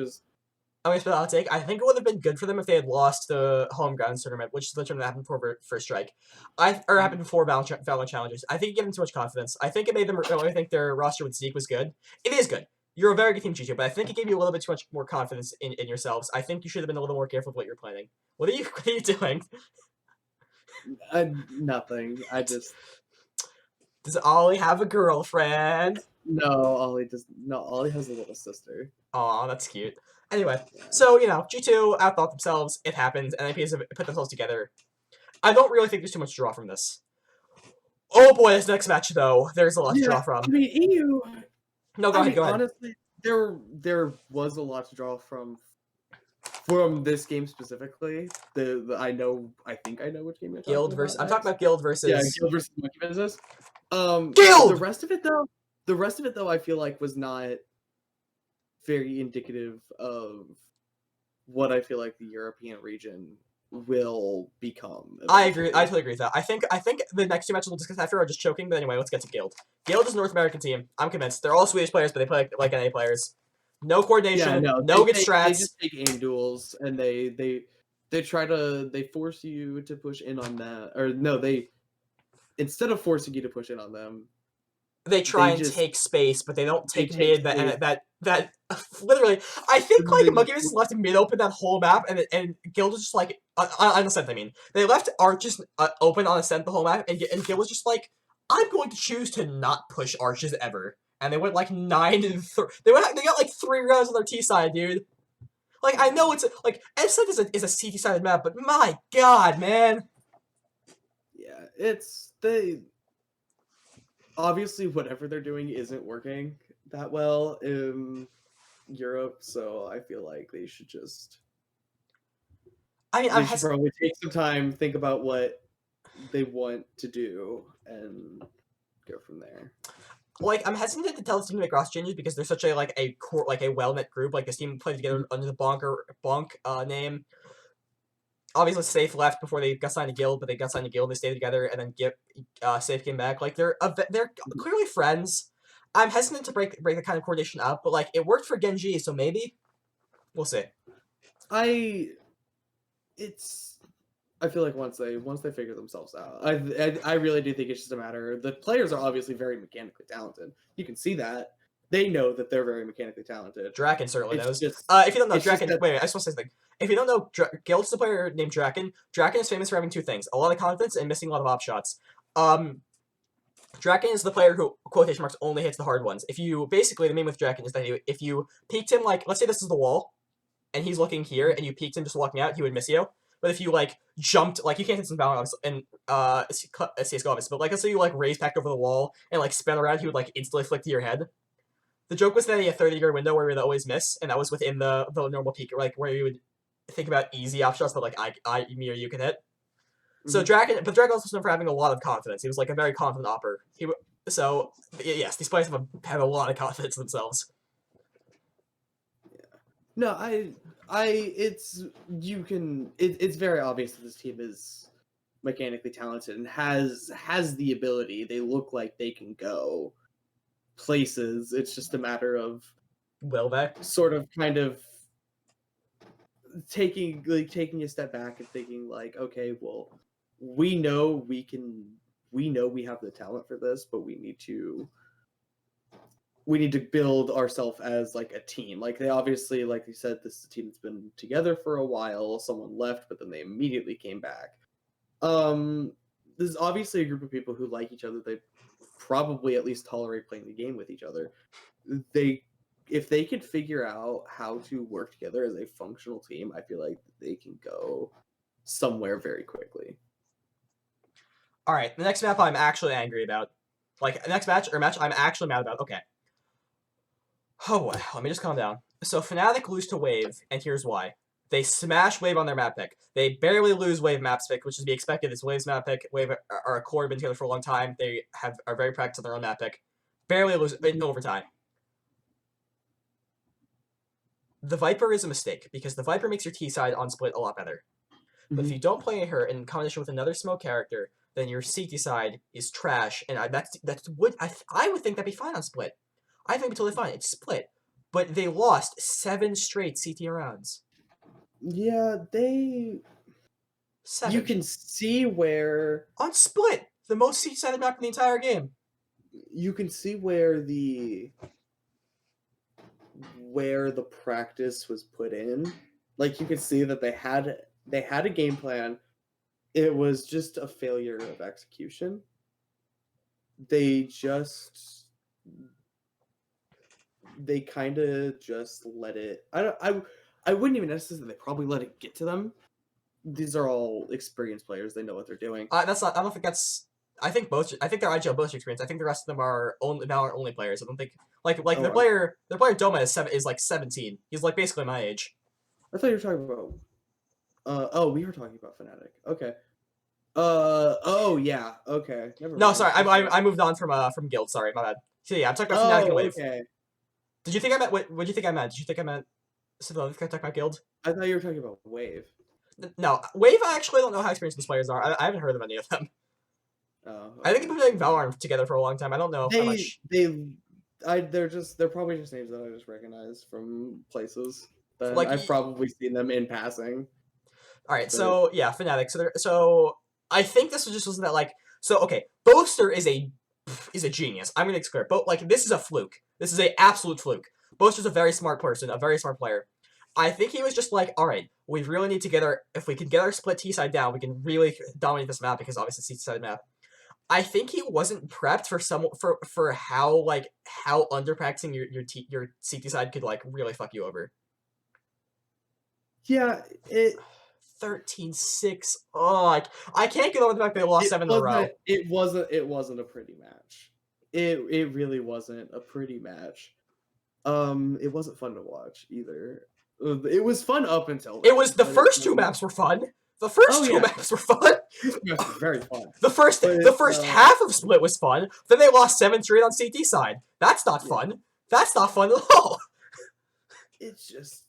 I'm gonna spit a hot take. I think it would have been good for them if they had lost the home grounds tournament, which is the tournament that happened before First Strike. Happened before VALORANT Challengers. I think it gave them too much confidence. I think it made them really think their roster with Zeke was good. It is good. You're a very good team, G2, but I think it gave you a little bit too much more confidence in yourselves. I think you should have been a little more careful with what you're planning. What are you doing? Nothing. Does Ollie have a girlfriend? No, Ollie does. No, Ollie has a little sister. Aw, that's cute. Anyway, so, G2 outthought themselves. It happens. NIPs have put themselves together. I don't really think there's too much to draw from this. Oh boy, this next match, though, there's a lot to draw from. I mean, EU... No, go ahead. Honestly, there was a lot to draw from this game specifically. I think I know which game you're talking Guild about. versus... I'm talking about Guild versus... Yeah, Guild versus Monkey Business. Guild! The rest of it, though, I feel like was not very indicative of what I feel like the European region will become. I agree. I totally agree with that. I think the next two matches we'll discuss after are just choking. But anyway, let's get to Guild. Guild is a North American team. I'm convinced. They're all Swedish players, but they play like NA players. No coordination. Yeah, no good strats. They just take aim duels, and they force you to push in on that. Or no, instead of forcing you to push in on them, they try and take space, but they don't take mid. That literally, I think like Monkey Business left mid open that whole map, and Guild was just like on Ascent. I mean, they left Arches open on Ascent the whole map, and Guild was just like, I'm going to choose to not push Arches ever, and they went like 9-3. They got like 3 rounds on their T side, dude. Like I know it's like Ascent is a CT sided map, but my God, man. Yeah, obviously whatever they're doing isn't working that well in Europe, so I feel like they should just should probably take some time, think about what they want to do, and go from there. Like, I'm hesitant to tell this team to make roster changes because they're such a well-knit group. Like, this team played together under the Bonk name. Obviously, Safe left before they got signed to Guild, but they got signed to Guild. They stayed together, and then Safe came back. Like they're clearly friends. I'm hesitant to break the kind of coordination up, but like it worked for Genji, so maybe we'll see. I feel like once they figure themselves out, I really do think it's just a matter. The players are obviously very mechanically talented. You can see that. They know that they're very mechanically talented. Draken certainly knows. If you don't know Draken, wait, I just want to say something. If you don't know, Guild's a player named Draken. Draken is famous for having 2 things: a lot of confidence and missing a lot of op shots. Draken is the player who, quotation marks, only hits the hard ones. The meme with Draken is that if you peeked him, like, let's say this is the wall, and he's looking here, and you peeked him just walking out, he would miss you. but if you like jumped, like you can't hit some Valorant and CS:GO obviously, but like let's say you like raised back over the wall and like spin around, he would like instantly flick to your head. The joke was that he had a 30-degree window where we would always miss, and that was within the normal peak, like where you would think about easy op shots that like me or you can hit. So Dragon also was known for having a lot of confidence. He was like a very confident opper. So yes, these players have a lot of confidence in themselves. No, it's very obvious that this team is mechanically talented and has the ability. They look like they can go places. It's just a matter of will they sort of kind of taking a step back and thinking like, okay, well, we know we have the talent for this, but we need to build ourselves as like a team. Like they obviously, like you said, this is a team that's been together for a while. Someone left, but then they immediately came back. This is obviously a group of people who like each other. They probably at least tolerate playing the game with each other. If they could figure out how to work together as a functional team, I feel like they can go somewhere very quickly. All right, the next map I'm actually angry about. Like, the next match I'm actually mad about. Okay. Oh, boy. Let me just calm down. So, Fnatic lose to Wave, and here's why. They smash Wave on their map pick. They barely lose Wave map pick, which is to be expected. It's Wave's map pick. Wave are a core, been together for a long time. They are very practiced on their own map pick. Barely lose in overtime. The Viper is a mistake, because the Viper makes your T side on split a lot better. But if you don't play her in combination with another smoke character, then your CT side is trash, and I would think that'd be fine on split. I think it'd be totally fine. It's split, but they lost 7 straight CT rounds. Yeah, 7. You can see where on split, the most CT-sided map in the entire game. You can see where the practice was put in. Like you could see that they had a game plan. It was just a failure of execution. They kind of just let it. I wouldn't even necessarily. They probably let it get to them. These are all experienced players. They know what they're doing. That's not. I don't think that's. I think they're IGL both experienced. I think the rest of them are Valorant only players. I don't think their player Doma is like 17. He's like basically my age. I thought you were talking about. We were talking about Fnatic. Okay. Oh yeah. Okay. Never no, mind. sorry. I moved on from Guild. Sorry, my bad. So yeah, I'm talking about Fnatic and Wave. Okay. Did you think I meant what? Did you think I meant? Did you think I meant? Can I talk about Guild? I thought you were talking about Wave. No, Wave. I actually don't know how experienced these players are. I haven't heard of any of them. Oh. Okay. I think they've been playing Valorant together for a long time. I don't know how much. They're probably just names that I just recognize from places that I've probably seen them in passing. All right, so yeah, Fnatic. So I think this was just that like okay, Boaster is a genius. I'm gonna exclude, but like this is a fluke. This is a absolute fluke. Boaster's a very smart person, a very smart player. I think he was just like, all right, we really need to if we can get our split T side down, we can really dominate this map because obviously it's T side map. I think he wasn't prepped for how under practicing your CT side could like really fuck you over. Yeah, 13-6. Oh, I can't get over the fact they lost 7 in a row. It wasn't a pretty match. It really wasn't a pretty match. It wasn't fun to watch either. It was fun up until then. It was the first 2 maps were fun. The first 2 maps were fun. Maps were very fun. The first half of Split was fun. Then they lost 7 straight on CT side. That's not fun. That's not fun at all. It's just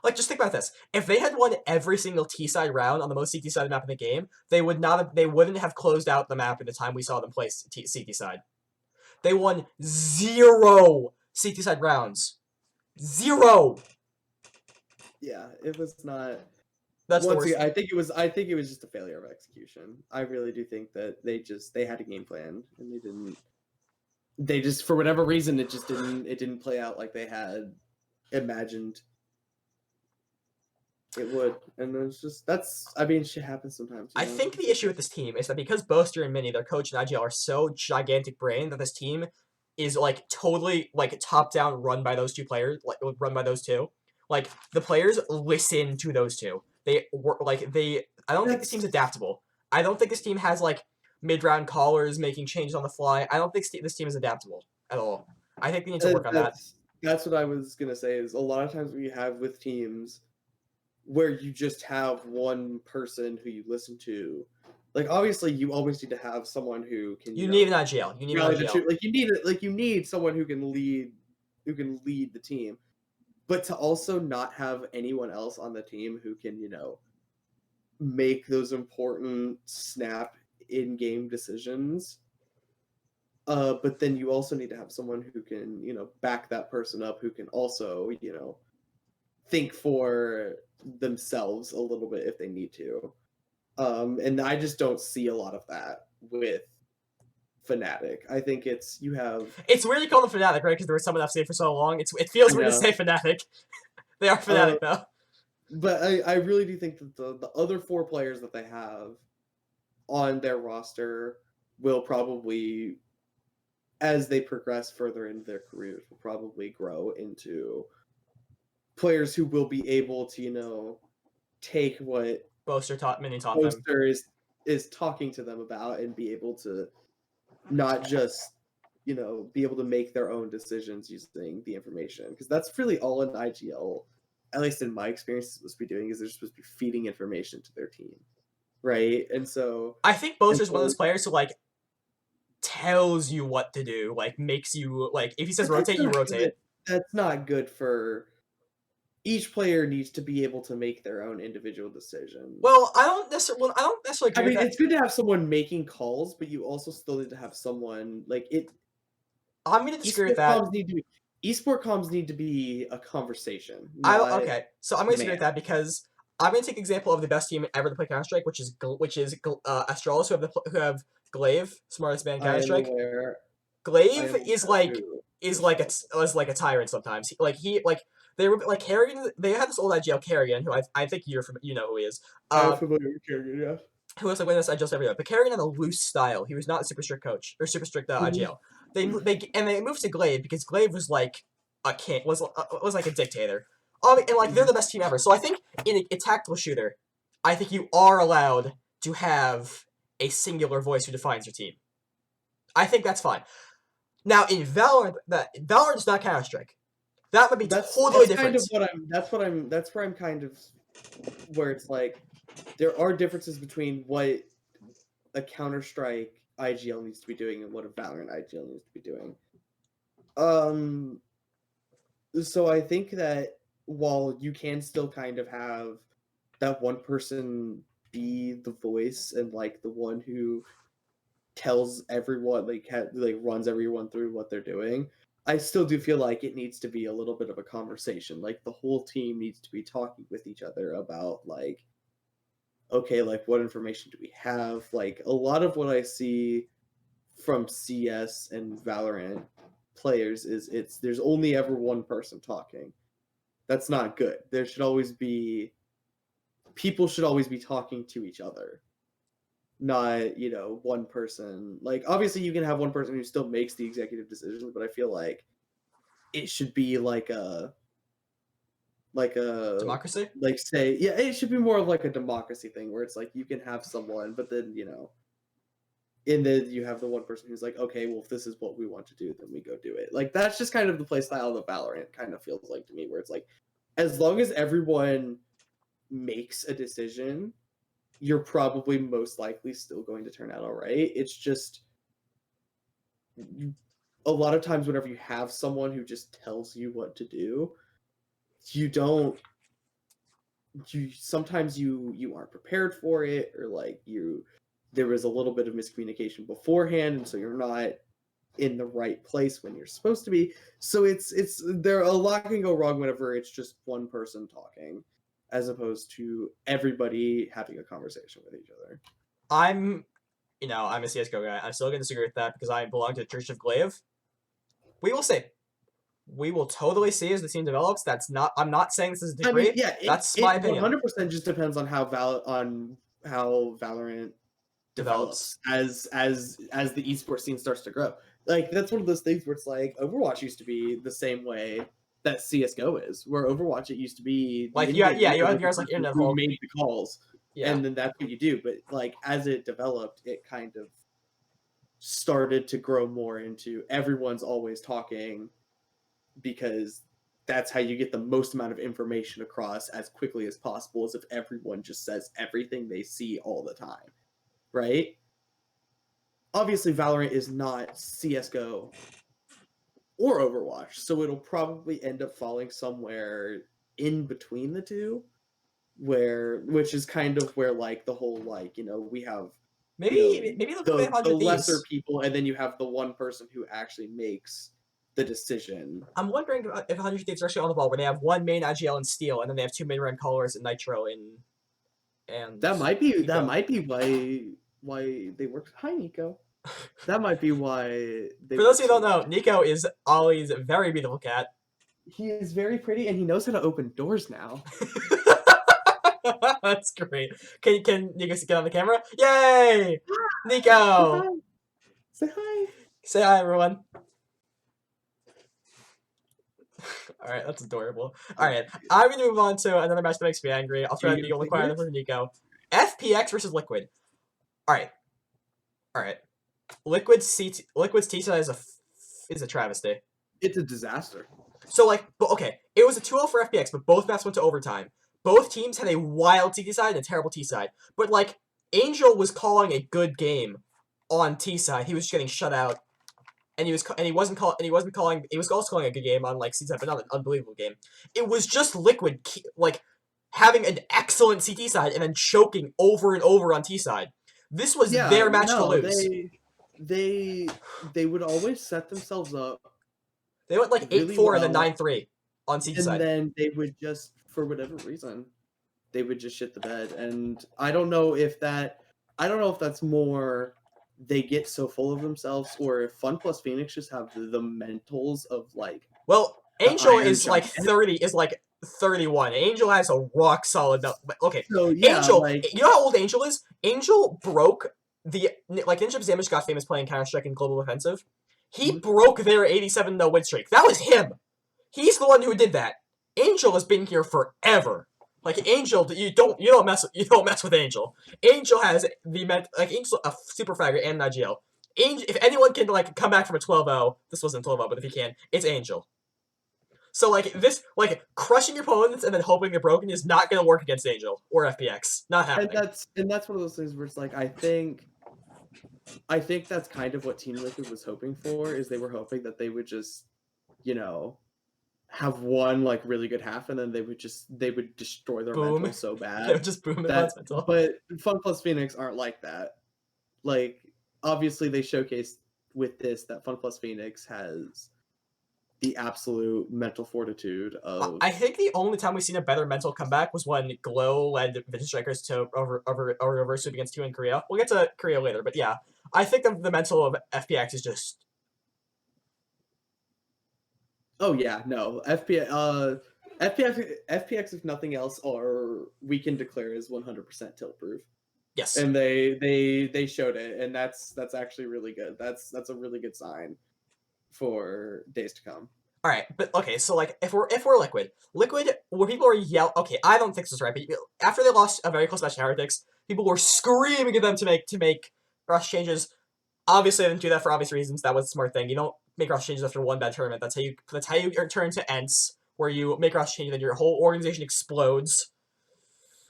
like, just think about this. If they had won every single T-side round on the most CT-side map in the game, they wouldn't have closed out the map in the time we saw them play CT side. They won 0 CT-side rounds. 0. Yeah, it was not. That's the worst. I think it was just a failure of execution. I really do think that they had a game plan and they didn't. They just, for whatever reason, it didn't play out like they had imagined it would. And it's just, shit happens sometimes. I think the issue with this team is that because Boaster and Mini, their coach and IGL, are so gigantic brain that this team is like totally like top down run by those two players, like run by those two. Like the players listen to those two. They work like they. I don't think this team's That's adaptable. I don't think this team has like mid round callers making changes on the fly. I don't think this team is adaptable at all. I think we need to work on that. that's what I was gonna say. Is a lot of times we have with teams where you just have one person who you listen to. Like obviously, you always need to have someone who can. You need an IGL. You need an IGL. Like you need someone who can lead the team, but to also not have anyone else on the team who can make those important snap in-game decisions. But then you also need to have someone who can back that person up, who can also think for themselves a little bit if they need to. And I just don't see a lot of that with Fnatic. I think it's weird you call them Fnatic, right? Because there was someone I've seen for so long. It feels weird to say Fnatic. They are Fnatic though. But I really do think that the other 4 players that they have on their roster will probably, as they progress further into their careers, will probably grow into players who will be able to take what Boaster taught mini taught them. Boaster is talking to them about and be able to not just be able to make their own decisions using the information, because that's really all an IGL, at least in my experience, is supposed to be doing, is they're supposed to be feeding information to their team, right? And so I think Boaster's one of those players who like tells you what to do, like makes you like if he says rotate, you rotate. That's not good for. Each player needs to be able to make their own individual decision. Well, I don't necessarily agree. I mean, it's good to have someone making calls, but you also still need to have someone like it. I'm going to disagree with that. Esport comms need to be a conversation. Okay, so I'm going to disagree with that because I'm going to take an example of the best team ever to play Counter Strike, which is Astralis, who have Glaive, smartest man Counter Strike. Glaive is like a tyrant sometimes. They were like Kerrigan. They had this old IGL Kerrigan, who I think you know who he is. I'm familiar with Kerrigan, yeah. Who was like winning this IGL every year. But Kerrigan had a loose style. He was not a super strict coach or super strict IGL. They moved to Glaive because Glaive was like a king, was like a dictator. And like they're the best team ever. So I think in a tactical shooter, I think you are allowed to have a singular voice who defines your team. I think that's fine. Now in Valorant, Valorant is not Counter Strike. That would be totally different. That's where I'm kind of where it's like there are differences between what a Counter Strike IGL needs to be doing and what a Valorant IGL needs to be doing. So I think that while you can still kind of have that one person be the voice and like the one who tells everyone like runs everyone through what they're doing, I still do feel like it needs to be a little bit of a conversation. Like the whole team needs to be talking with each other about like, okay, like what information do we have? Like a lot of what I see from CS and Valorant players is there's only ever one person talking. That's not good. People should always be talking to each other. Not, one person. Like obviously you can have one person who still makes the executive decisions, but I feel like it should be like a democracy? It should be more of like a democracy thing where it's like you can have someone, but then, and then you have the one person who's like, okay, well, if this is what we want to do, then we go do it. Like that's just kind of the play style of Valorant kind of feels like to me, where it's like, as long as everyone makes a decision, you're probably most likely still going to turn out all right. It's just a lot of times whenever you have someone who just tells you what to do, sometimes you aren't prepared for it, or like there was a little bit of miscommunication beforehand, and so you're not in the right place when you're supposed to be. So there a lot can go wrong whenever it's just one person talking, as opposed to everybody having a conversation with each other. I'm a CSGO guy. I'm still going to disagree with that because I belong to the Church of Glaive. We will see. We will totally see as the team develops. I'm not saying this is a degree. That's my opinion. 100% just depends on how Valorant develops as the esports scene starts to grow. Like, that's one of those things where it's like, Overwatch used to be the same way that CSGO is, where Overwatch, it used to be the Like, in-game you leader have was the yours like person Internet who Hulk. made the calls, Yeah. and then that's what you do. But, like, as it developed, it kind of started to grow more into everyone's always talking, because that's how you get the most amount of information across as quickly as possible, is if everyone just says everything they see all the time, right? Obviously, Valorant is not CSGO or Overwatch, so it'll probably end up falling somewhere in between the two, which is kind of where, like, the whole, like, we have, Maybe look at the 100 lesser Thieves. people, and then you have the one person who actually makes the decision. I'm wondering if 100 Thieves are actually on the ball, where they have one main IGL and Steel, and then they have two main red colors and Nitro and That might be Nico. why they work. Hi, Nico. That might be why they For those work who so don't know, well. Nico is Ollie's very beautiful cat. He is very pretty, and he knows how to open doors now. That's great. Can Nico get on the camera? Yay! Say Nico! hi. Say hi. Say hi, everyone. Alright, that's adorable. Alright, I'm going to move on to another match that makes me angry. I'll try to be quiet for Nico. FPX versus Liquid. Alright. Alright. Liquid's T-side is a travesty. It's a disaster. So, like, okay, it was a 2-0 for FPX, but both matches went to overtime. Both teams had a wild T side and a terrible T side. But, like, Angel was calling a good game on T side. He was just getting shut out. And he was also calling a good game on, like, C side, but not an unbelievable game. It was just Liquid, like, having an excellent CT side and then choking over and over on T side. This was their match to lose. They would always set themselves up. They went like 8-4 really and then well, 9-3 on CT and side. then they would just, for whatever reason, they would just shit the bed. And I don't know if that's more they get so full of themselves, or if Fun plus Phoenix just have the mentals of, like, Well, the Angel Iron is like Giant. 31. Angel has a rock solid. Okay, So yeah, Angel. like, You know how old Angel is? Angel broke Ninja Damage got famous playing Counter Strike and Global Offensive. He broke their 87-0 win streak. That was him. He's the one who did that. Angel has been here forever. Like, Angel, you don't mess with Angel. Angel has Angel's a super fragger and an IGL. Angel, if anyone can, like, come back from a 12-0, this wasn't 12-0, but if he can, it's Angel. So, like, this, like, crushing your opponents and then hoping they're broken is not going to work against Angel or FPX. Not happening. and that's one of those things where it's like, I think that's kind of what Team Liquid was hoping for, is they were hoping that they would just, have one, like, really good half, and then they would destroy their mental so bad. They would just boom that, mental. But Fun plus Phoenix aren't like that. Like, obviously they showcased with this that Fun plus Phoenix has the absolute mental fortitude of. I think the only time we've seen a better mental comeback was when Glow led Vision Strikers to over reverse sweep against 2 in Korea. We'll get to Korea later, but yeah, I think the mental of FPX is just. Oh yeah, no, FPX, if nothing else, or we can declare is 100% tilt proof. Yes. And they showed it, and that's actually really good. That's a really good sign for days to come. All right, but okay, so, like, if we're Liquid, where people are yelling, okay, I don't think this is right, but after they lost a very close match to Heretics, people were screaming at them to make rush changes. Obviously, they didn't do that for obvious reasons. That was a smart thing. You don't make rush changes after one bad tournament. That's how you turn to ENTs, where you make rush changes and your whole organization explodes.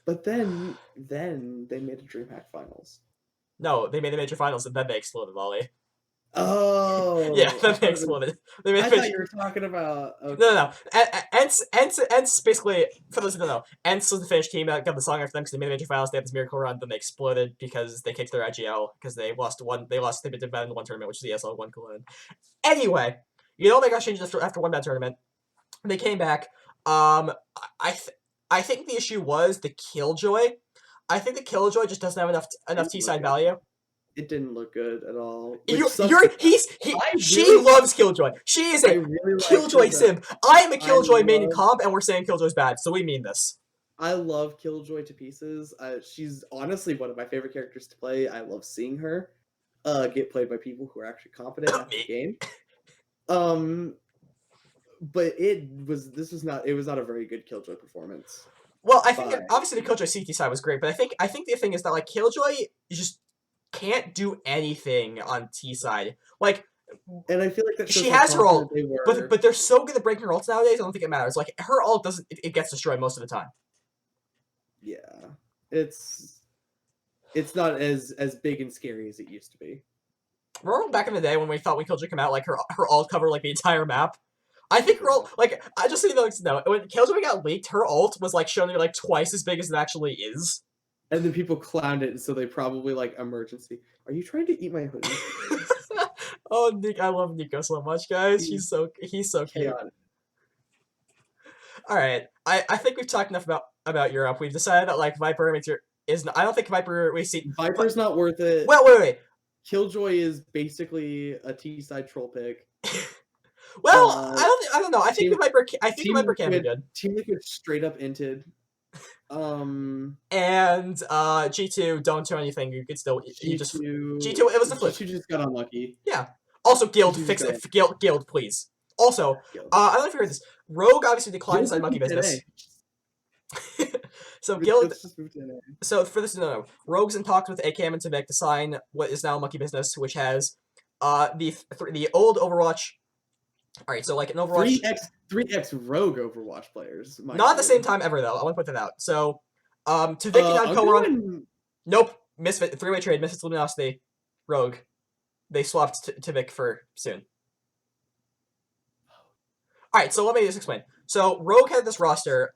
But then they made a DreamHack finals. No, they made the major finals and then they exploded, Ollie. Oh, yeah, then they exploded. I thought you were talking about. Okay. No. ENTs basically, for those who don't know, ENTs was the Finnish team that got the song after them because they made the major finals. They had this miracle run, then they exploded because they kicked their IGL because they lost one. They did bad in one tournament, which is the ESL1 Cologne. Anyway, you don't make us changes after one bad tournament. They came back. I think the issue was the Killjoy. I think the Killjoy just doesn't have enough T-side value. It didn't look good at all. She loves Killjoy. She is a Killjoy simp. I am a Killjoy main in comp, and we're saying Killjoy's bad, so we mean this. I love Killjoy to pieces. She's honestly one of my favorite characters to play. I love seeing her. get played by people who are actually competent at the Me. game. But it was not a very good Killjoy performance. Well, I think by- obviously the Killjoy CT side was great, but I think the thing is that like Killjoy just can't do anything on T side. Like, And I feel like that shows she how has her ult, confident they were. but they're so good at breaking her ults nowadays. I don't think it matters. Like her ult doesn't, it gets destroyed most of the time. Yeah, it's not as big and scary as it used to be. Remember back in the day when we thought when Killjoy came out, like her ult covered like the entire map. I think her ult, like I just need to know when Killjoy got leaked, her ult was like shown to be like twice as big as it actually is. And then people clowned it, and so they probably like emergency. Are you trying to eat my hoodie? Oh, Nick, I love Nico so much, guys. He's so cute. Chaotic. All right, I think we've talked enough about Europe. We've decided that like Viper is. I don't think Viper we see. Viper's not worth it. Well, wait. Killjoy is basically a T side troll pick. Well, I don't know. I think the Viper can be good. Team Liquid straight up inted. And G2 don't do anything. You could still G2. It was the flip. G2 just got unlucky. Yeah. Also, Guild, fix it. Guild, please. Also, I don't know if you heard this. Rogue obviously declined inside Monkey Business. So Guild. So for this to know, Rogue's in talks with AKM and Tavik to sign what is now Monkey Business, which has the old Overwatch. All right, so like an Overwatch. 3x Rogue Overwatch players. Not at the same time ever though. I want to put that out. So, Tavik and Unco run. Nope. Misfit 3-way trade. Misfits Luminosity. Rogue. They swapped Tavik for soon. All right, so let me just explain. So Rogue had this roster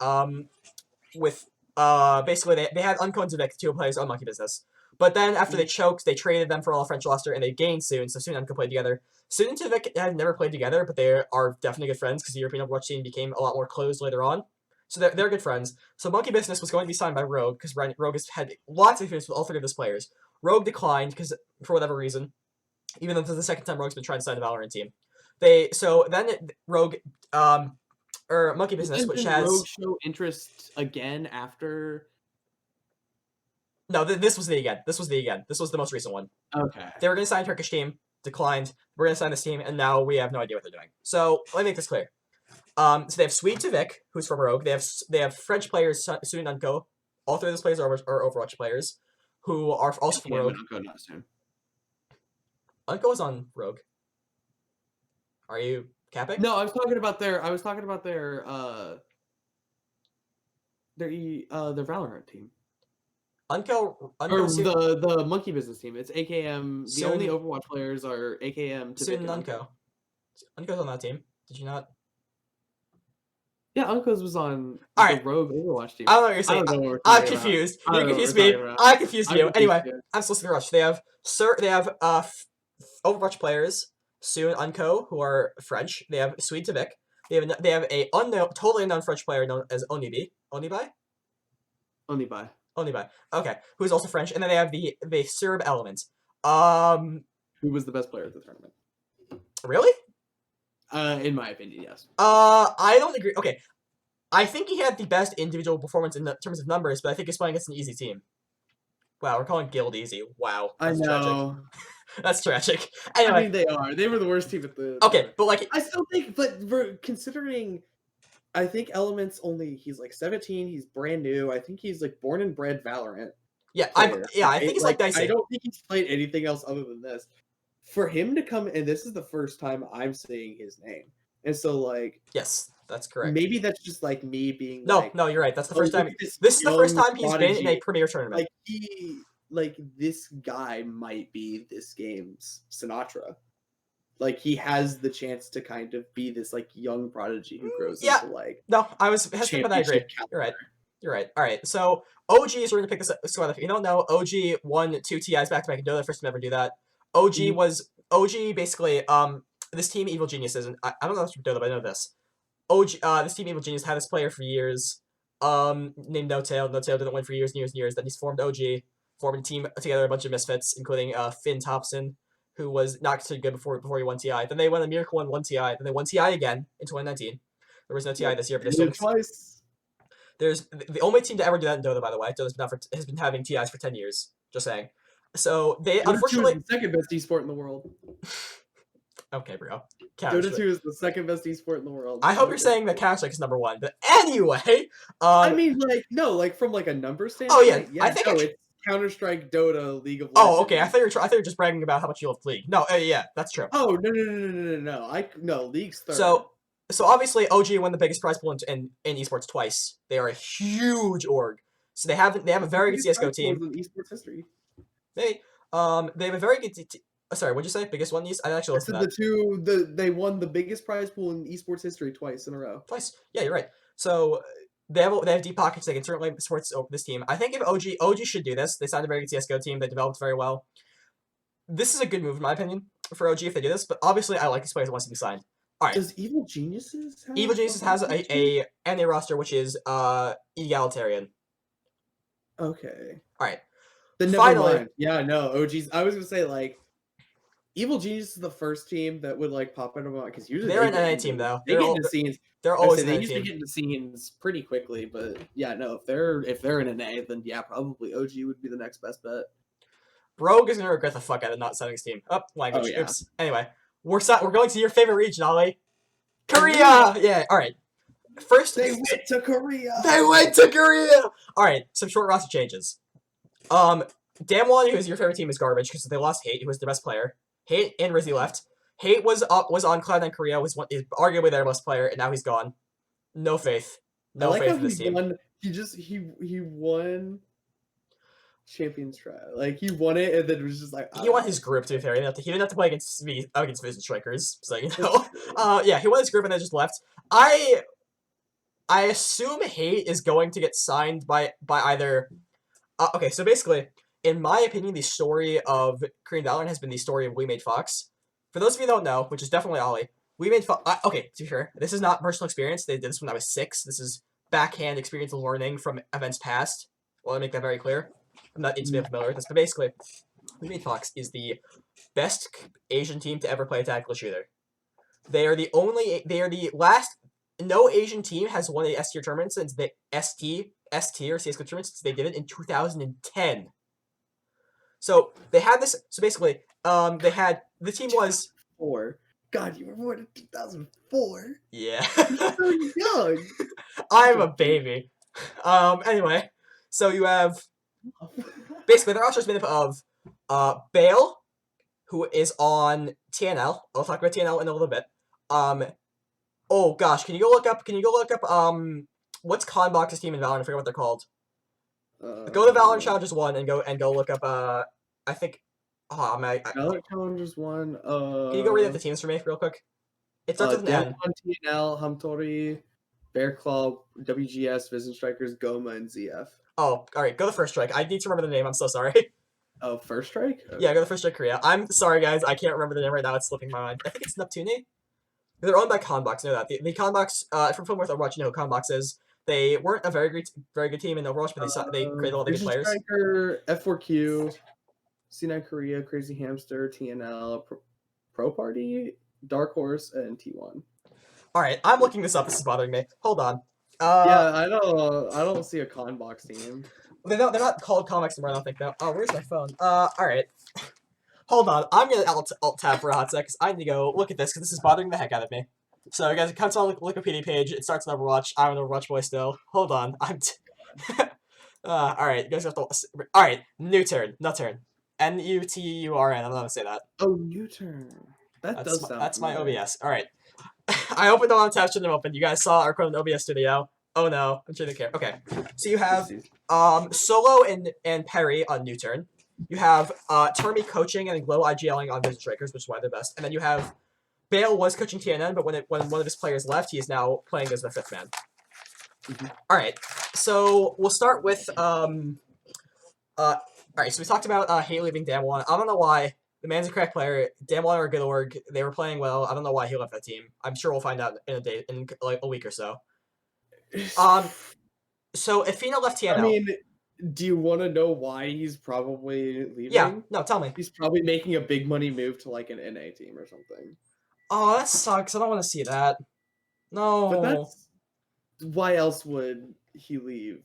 with basically they had Unco and Tavik, 2 players on Monkey Business. But then after they choked, they traded them for all French roster, and they gained Soon, so Soon and Unco played together. Soon and Tavik had never played together, but they are definitely good friends because the European Overwatch scene became a lot more closed later on. So they're good friends. So Monkey Business was going to be signed by Rogue because Rogue has had lots of experience with all 3 of his players. Rogue declined because for whatever reason, even though this is the second time Rogue's been trying to sign the Valorant team. So then Rogue or Monkey Business, which has Rogue show interest again after. No, this was the again. This was the most recent one. Okay. They were going to sign a Turkish team, declined. We're going to sign this team, and now we have no idea what they're doing. So let me make this clear. So they have Swede Tavik, who's from Rogue. They have French players, Soon and Unco. All 3 of those players are Overwatch players, who are also from Rogue. Unco not soon. Unco is on Rogue. Are you capping? No, I was talking about their Valorant team. Unco Or the Monkey Business team. It's AKM. The only Overwatch players are AKM. Soon and Unco. Unco's on that team. Did you not? Yeah, Uncle's was on the Rogue Overwatch team. I don't know what you're saying. I'm confused. You confused me. I confused you. Anyway, I'm supposed to rush. They have Overwatch players, Soon Unco, who are French. They have Swede Tavik. They have a totally unknown French player known as Onibi. Onibi. Okay, who's also French, and then they have the Serb Element. Who was the best player at the tournament? Really? In my opinion, yes. I don't agree. Okay, I think he had the best individual performance in terms of numbers, but I think he's playing against an easy team. Wow, we're calling Guild easy. Wow, that's know. Tragic. That's tragic. Anyway, I mean, they are. They were the worst team at the. Okay, but like, I still think, but considering, I think Element's he's like 17. He's brand new. I think he's like born and bred Valorant. Yeah, I think he's like dicey. I don't think he's played anything else other than this. For him to come, and this is the first time I'm saying his name, and so like, yes, that's correct. Maybe that's just like me being no, you're right. That's the first time. This is the first time he's been in a premier tournament. Like this guy might be this game's Sinatra. Like he has the chance to kind of be this like young prodigy who grows into like. No, I was hesitant, but I agree. You're right. All right, so OGs we're gonna pick this squad. If you don't know, OG won 2 TIs back to back in Dota. First time ever do that. OG basically this team Evil Geniuses, and I don't know if it's from Dota, but I know this. This team Evil Genius had this player for years, named No Tail. No Tail didn't win for years and years and years. Then he's formed OG, formed a team together, a bunch of misfits, including Finn Thompson, who was not considered good before he won TI. Then they won a Miracle and won TI. Then they won TI again in 2019. There was no TI this year, but there's the only team to ever do that in Dota, by the way. Dota's has been having TIs for 10 years. Just saying. So they Dota 2 unfortunately. is the second best esport in the world. Okay, bro. Dota 2 is the second best esport in the world. I hope you're saying that Counter Strike is number 1, but anyway, I mean, like, no, like from like a number standpoint. Oh yeah, I think it's Counter Strike, Dota, League of Legends. Oh, okay. I thought you were just bragging about how much you love League. No, yeah, that's true. Oh no, League's third. So obviously OG won the biggest prize pool in esports twice. They are a huge org. So they have a very good CS:GO team. In esports history. They have a very good. Sorry, what'd you say? Biggest one? I actually listened to that. They won the biggest prize pool in esports history twice in a row. Twice. Yeah, you're right. So they have deep pockets. They can certainly support this team. I think if OG should do this. They signed a very good CS:GO team. They developed very well. This is a good move in my opinion for OG if they do this. But obviously, I like these players that wants to be signed. All right. Does Evil Geniuses has a NA roster which is egalitarian. Okay. All right. Then finally, mind. Yeah, no, OGs. I was gonna say like, Evil Genius is the first team that would like pop into my because usually they're an NA team though. They get into scenes. They're always they usually get into scenes pretty quickly, but yeah, no, if they're in NA, then yeah, probably OG would be the next best bet. Rogue is gonna regret the fuck out of not signing his team. Language. Oh, yeah. Oops. Anyway, we're going to your favorite region, Ollie. Korea. Yeah. All right. First, they went to Korea. All right. Some short roster changes. Damwon, who is your favorite team, is garbage because they lost Hate, who was the best player. Hate and Rizzy left. Hate was on Cloud9 Korea, is arguably their best player, and now he's gone. No faith. No faith in this team. He won Champions Try. Like he won it, and then it was just like he won his group. To be fair, he didn't have to play against Vision Strikers. So yeah, he won his group and then just left. I assume Hate is going to get signed by either. Okay, so basically, in my opinion, the story of Korean Valorant has been the story of We Made Fox. For those of you who don't know, which is definitely Ollie, We Made Fox. Okay, to be fair, this is not personal experience. They did this when I was 6. This is backhand experience of learning from events past. Well, let me make that very clear. I'm not intimately familiar with this, but basically, We Made Fox is the best Asian team to ever play a tactical shooter. They are the last. No Asian team has won a S-tier tournament since the ST or CS:GO tournament since they did it in 2010. So they had this. So basically, they had the team was 4. God, you were born in 2004. Yeah, you're so young. I'm a baby. Anyway, so you have basically their roster is made up of Bale, who is on TNL. I'll talk about TNL in a little bit. Oh gosh, can you go look up what's Conbox's team in Valorant? I forget what they're called. Go to VALORANT Challengers 1 and go look up I think VALORANT Challengers 1. Can you go read out the teams for me real quick? It starts with an N. TNL, Humtori, Bear Claw, WGS, Vision Strikers, Goma, and ZF. Oh, alright, go to First Strike. I need to remember the name, I'm so sorry. Oh, First Strike? Okay. Yeah, go to First Strike Korea. I'm sorry guys, I can't remember the name right now, it's slipping my mind. I think it's Neptune? They're owned by Conbox, know that. The Conbox, from Film Worth Overwatch, you know who Conbox is. They weren't a very good team in Overwatch, but they created a lot of good players. Striker, F4Q, C9 Korea, Crazy Hamster, TNL, Pro Party, Dark Horse, and T1. Alright, I'm looking this up. This is bothering me. Hold on. Yeah, I don't see a Conbox team. They're not called Conbox anymore, I don't think. No. Oh, where's my phone? Alright. Hold on. I'm gonna alt tab for a hot sec because I need to go look at this because this is bothering the heck out of me. So, guys, it comes on the Wikipedia page. It starts on Overwatch. I'm an Overwatch boy still. Hold on. Alright, you guys have to... Alright, Newturn. Nutturn. N-U-T-U-R-N. I don't know how to say that. Oh, Newturn. That's my OBS. Alright. I opened the wrong tab, shouldn't have opened. You guys saw our current OBS studio. Oh no, I'm sure they care. Okay. So you have Solo and Perry on Newturn. You have Termi coaching and Glow IGLing on Vision Strikers, which is why they're best. And then you have Bale was coaching TNN, but when one of his players left, he is now playing as the 5th man. Alright, so we'll start with alright, so we talked about Hate leaving Damwon. I don't know why. The man's a crack player. Damwon are a good org. They were playing well. I don't know why he left that team. I'm sure we'll find out in like a week or so. So Athena left TNL. I mean, do you want to know why he's probably leaving? Yeah, no, tell me. He's probably making a big money move to like an NA team or something. Oh, that sucks. I don't want to see that. No. But that's why else would he leave?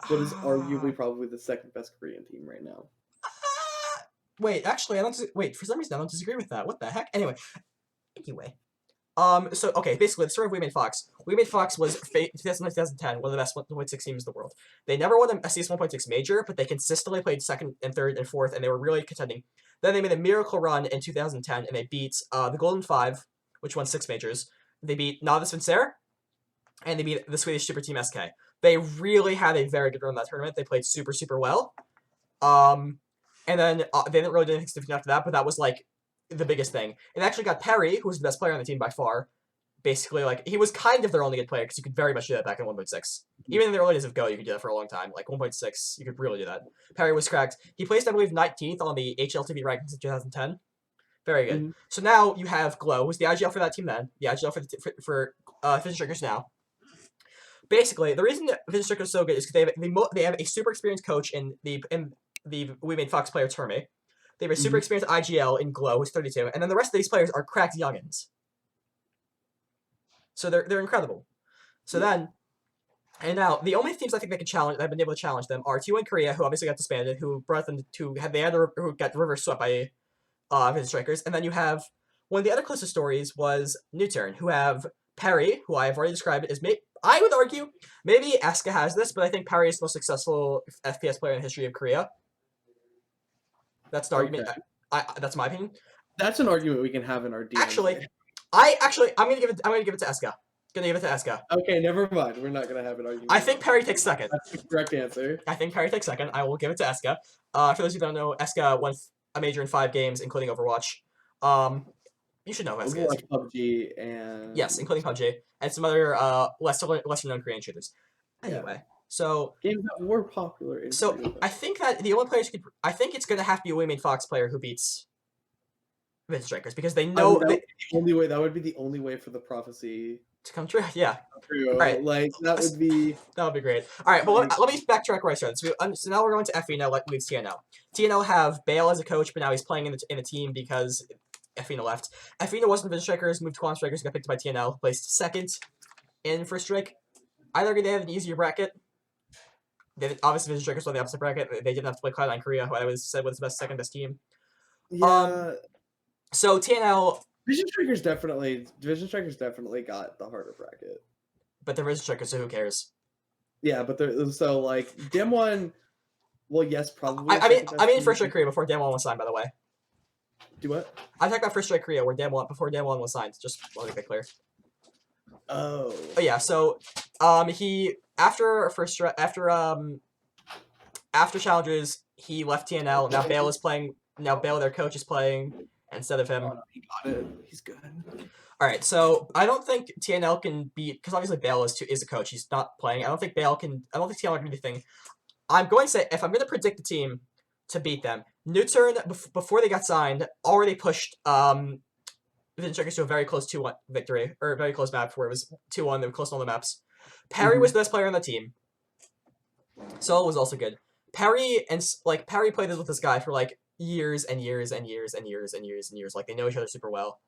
What is arguably probably the 2nd best Korean team right now? Wait, actually, I don't. Wait, for some reason, I don't disagree with that. What the heck? Anyway. So okay, basically the story of We Made Fox. We Made Fox was 2009-2010, one of the best 1.6 teams in the world. They never won a CS 1.6 major, but they consistently played second and third and fourth, and they were really contending. Then they made a miracle run in 2010, and they beat the Golden Five, which won 6 majors. They beat Novice Vincere, and they beat the Swedish super team SK. They really had a very good run in that tournament. They played super, super well. And then they didn't really do anything significant after that, but that was like the biggest thing. It actually got Perry, who was the best player on the team by far. Basically, like, he was kind of their only good player, because you could very much do that back in 1.6. Even in the early days of Go, you could do that for a long time. Like, 1.6, you could really do that. Perry was cracked. He placed, I believe, 19th on the HLTV rankings in 2010. Very good. Mhm. So now you have Glow, who's the IGL for that team then. The IGL for Vision Strikers now. Basically, the reason that Vision Strikers is so good is because they have a super experienced coach in the We Made Fox player Terme. They have a super experienced IGL in Glow, who's 32, and then the rest of these players are cracked youngins. So they're incredible. So then, and now the only teams I think they can challenge, that have been able to challenge them, are T1 Korea, who obviously got disbanded, who brought them to who got reverse swept by Vision Strikers, and then you have one of the other closest stories was Newturn, who have Perry, who I have already described as I would argue maybe Eska has this, but I think Perry is the most successful FPS player in the history of Korea. That's an argument. That's my opinion. That's an argument we can have in our DM. Actually, I'm gonna give it to Eska. Gonna give it to Eska. Okay, never mind. We're not gonna have an argument. I think Perry takes second. That's the correct answer. I think Perry takes second. I will give it to Eska. For those who don't know, Eska won a major in 5 games, including Overwatch. You should know who Eska is. PUBG and yes, including PUBG and some other lesser known Korean shooters. Anyway, yeah. So games that were popular. I think that the only players I think it's gonna have to be a We Made Fox player who beats Vision Strikers, because they know that would be the only way for the prophecy to come true. Yeah. True. All right. Like that would be great. All right, but let me backtrack where I started. So now we're going to FE now. Leaves TNL. TNL have Bale as a coach, but now he's playing in the team because Efina left. Efina wasn't Vision Strikers, moved to Quantum Strikers, got picked up by TNL, placed second in First Strike. I'd argue they have an easier bracket. Obviously, Vision Strikers were the opposite bracket. They didn't have to play Cloud9 Korea, who I was said was the second best team. Yeah. So TNL. Vision Strikers definitely got the harder bracket. But they're Vision Strikers, so who cares? Yeah, but so like Dem1. Well, yes, probably. I mean, First Strike Korea before Dem1 was signed, by the way. Do what? I'm talking about First Strike Korea, where before Dem1 was signed. Just want to make that clear. Oh. But yeah, so he after Challengers, he left TNL. Now Bale is playing. Now Bale, their coach, is playing instead of him. Oh, no, he got it. He's good. All right, so I don't think TNL can beat, because obviously Bale is a coach. He's not playing. I don't think TNL can do the thing. I'm going to say, if I'm going to predict the team to beat them, Newturn, before they got signed, already pushed Vision Strikers to a very close 2-1 victory, or a very close map where it was 2-1. They were close on all the maps. Perry was the best player on the team. Sol was also good. Perry played with this guy for like years and years and years and years and years and years. Like, they know each other super well.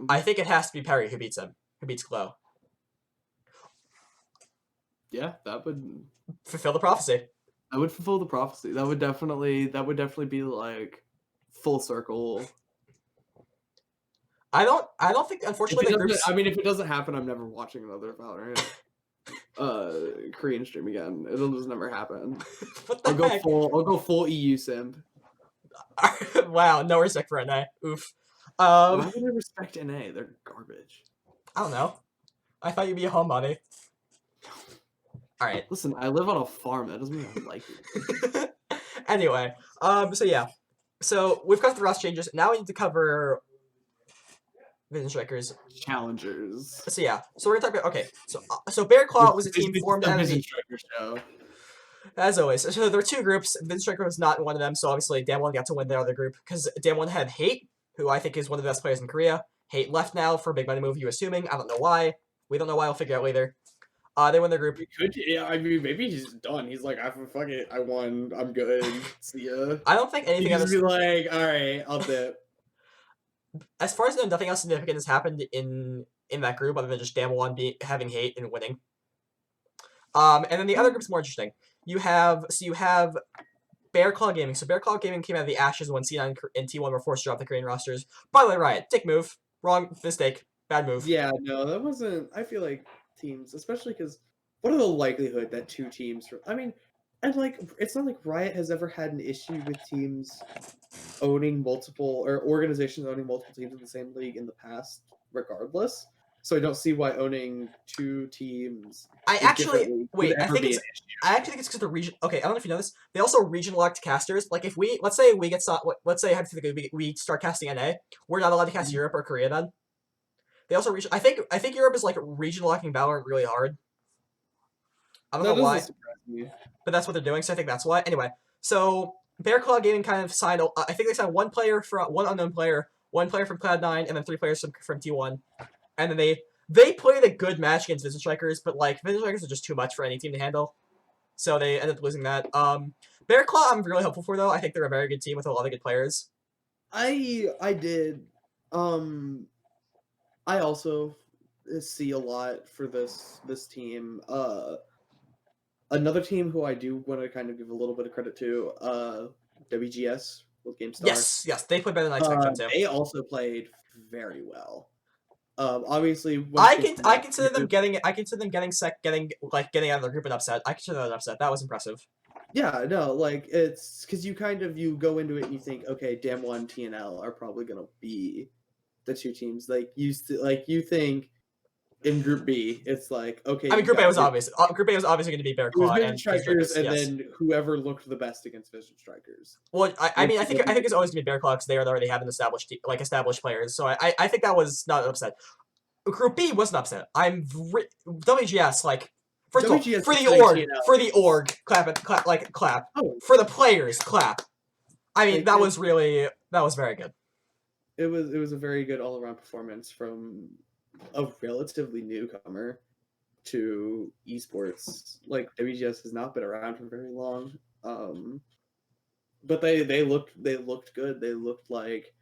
I think it has to be Perry who beats him, who beats Glow. Yeah, that would fulfill the prophecy. That would fulfill the prophecy. That would definitely be like full circle. I don't think, unfortunately, if it doesn't happen, I'm never watching another Valorant Korean stream again. It'll just never happen. What the heck? I'll go full EU simp. Wow, no respect for NA. Oof. Why would I respect NA? They're garbage. I don't know. I thought you'd be a homebody. All right. Listen, I live on a farm. That doesn't mean I like it. Anyway, so yeah. So we've got the roster changes. Now we need to cover Vision Strikers. Challengers. So yeah. So we're gonna talk about, okay. So Bear Claw was a team formed out of Vision Striker show. As always. So there were 2 groups. Vision Striker was not in one of them, so obviously Damwon got to win the other group, because Damwon had Hate, who I think is one of the best players in Korea. Hate left now for a big money move, you assuming. I don't know why. We don't know why. I'll figure out later. They won their group. I mean, maybe he's just done. He's like, fuck it, I won. I'm good. See ya. I don't think anything else. Be like, all right, I'll dip. As far as I know, nothing else significant has happened in that group other than just Damwon having Hate and winning. And then the other group's more interesting. You have Bear Claw Gaming. So Bear Claw Gaming came out of the ashes when C9 and T1 were forced to drop the Korean rosters. By the way, Riot, dick move. Wrong mistake. Bad move. Yeah, no, that wasn't. I feel like teams, especially because what are the likelihood that two teams? I mean, and like it's not like Riot has ever had an issue with teams owning multiple or organizations owning multiple teams in the same league in the past, regardless. So I don't see why owning two teams. I in actually different leagues wait. would I ever think be it's. an issue. I actually think it's because the region. Okay, I don't know if you know this. They also regional locked casters. Like if we, let's say we get let's say hypothetically we start casting NA, we're not allowed to cast Europe or Korea then. They also I think Europe is like regional locking Valorant really hard. I don't know why, Surprise me. but that's what they're doing. So I think that's why. Anyway, so Bear Claw Gaming kind of signed. I think they signed one player for one unknown player, one player from Cloud9, and then 3 players from T1, and then they played a good match against Vision Strikers, but like Vision Strikers are just too much for any team to handle. So they ended up losing that. Bear Claw, I'm really hopeful for though. I think they're a very good team with a lot of good players. I did. I also see a lot for this team. Another team who I do want to kind of give a little bit of credit to, WGS with GameStar. Yes, they played better than I expected them to. They also played very well. Obviously, I consider them getting out of their group an upset. I consider that an upset. That was impressive. Yeah, no, like it's because you go into it and you think, okay, Dam1, TNL are probably gonna be the two teams. You think in Group B, it's like, okay. I mean, Group A was obvious. Group A was obviously going to be Bear Claw Vision and Strikers, and yes. then whoever looked the best against Vision Strikers. Well, I mean, I think it's always going to be Bear Claw because they already have an established players. So I think that was not an upset. Group B was an upset. WGS first of all for the org clap Oh. for the players clap. I mean, that was very good. It was a very good all around performance from a relatively newcomer to esports. Like WGS has not been around for very long, but they looked good. They looked like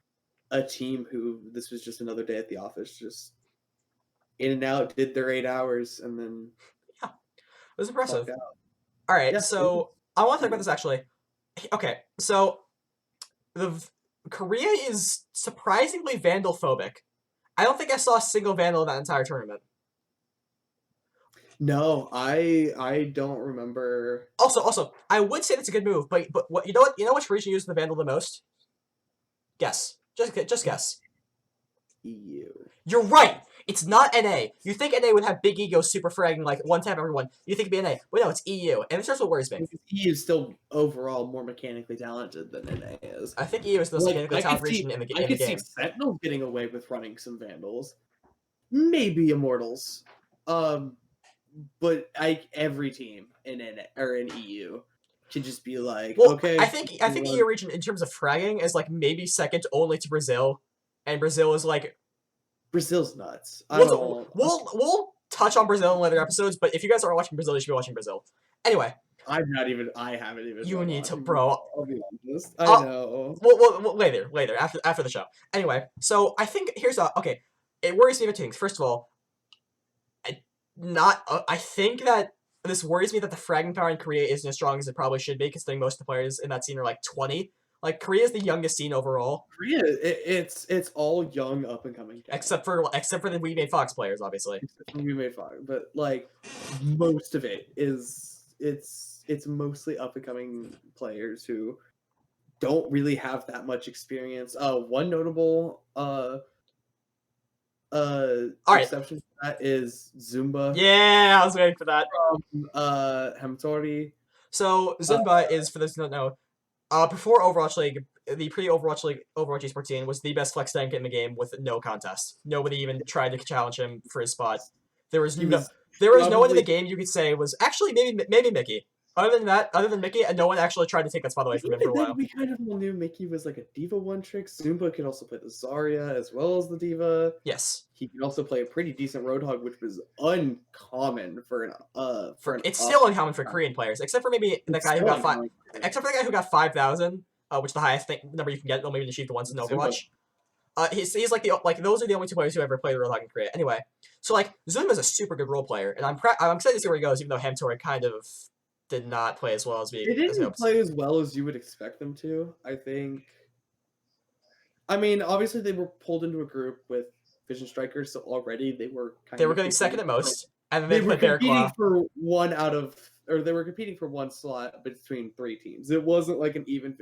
a team who this was just another day at the office, just in and out, did their 8 hours, and then it was impressive. All right, yeah, so I want to talk about this actually. Okay, so Korea is surprisingly vandal phobic. I don't think I saw a single vandal in that entire tournament. No, I don't remember. Also, I would say that's a good move, but what you know which region uses the vandal the most? Guess. Just guess. EU. You're right. It's not NA. You think NA would have big egos super fragging like one tap everyone. You think it'd be NA. Well, no, it's EU. And that's what worries me. EU is still overall more mechanically talented than NA is. I think EU is the most mechanically talented region in the game. I could see Sentinel getting away with running some vandals. Maybe Immortals. But every team in NA or in EU can just be like, well, okay. I think EU region in terms of fragging is like maybe second only to Brazil, and Brazil is like. Brazil's nuts. We'll touch on Brazil in later episodes, but if you guys aren't watching Brazil, you should be watching Brazil. Anyway. I haven't even. You need to, bro. I'll be honest. I know. Well, later, after the show. Anyway, so I think okay. It worries me about two things. First of all, I think that this worries me that the fragging power in Korea isn't as strong as it probably should be, considering most of the players in that scene are like 20. Like, Korea is the youngest scene overall. Korea, it's all young, up and coming. Except for the We Made Fox players, obviously. Except for We Made Fox, but like most of it is it's mostly up and coming players who don't really have that much experience. One notable exception to that is Zumba. Yeah, I was waiting for that. From Hamtori. So Zumba is, for those who don't know. Before Overwatch League, the pre-Overwatch League Overwatch Esports team was the best flex tank in the game with no contest. Nobody even tried to challenge him for his spot. There was no one in the game you could say was actually maybe Mickey. Other than Mickey, and no one actually tried to take that spot away from him for a while. We kind of knew Mickey was like a diva one trick. Zumba could also play the Zarya as well as the diva. Yes. He could also play a pretty decent Roadhog, which was uncommon for an It's still uncommon for Korean players, except for maybe the guy who got 5,000, which is the highest number you can get. Well, maybe achieve the once in Overwatch. He's like those are the only two players who ever played the Roadhog in Korea. Anyway, so like Zumba is a super good role player, and I'm excited to see where he goes, even though Hamtori kind of did not play as well as They we didn't hoped. play as well as you would expect them to. I think. I mean, obviously they were pulled into a group with Vision Strikers, so already they were They kind were of getting second competing at for, like, most, and then they they were played Bear competing Claw. for they were competing for one slot between 3 teams. It wasn't like an even 50-50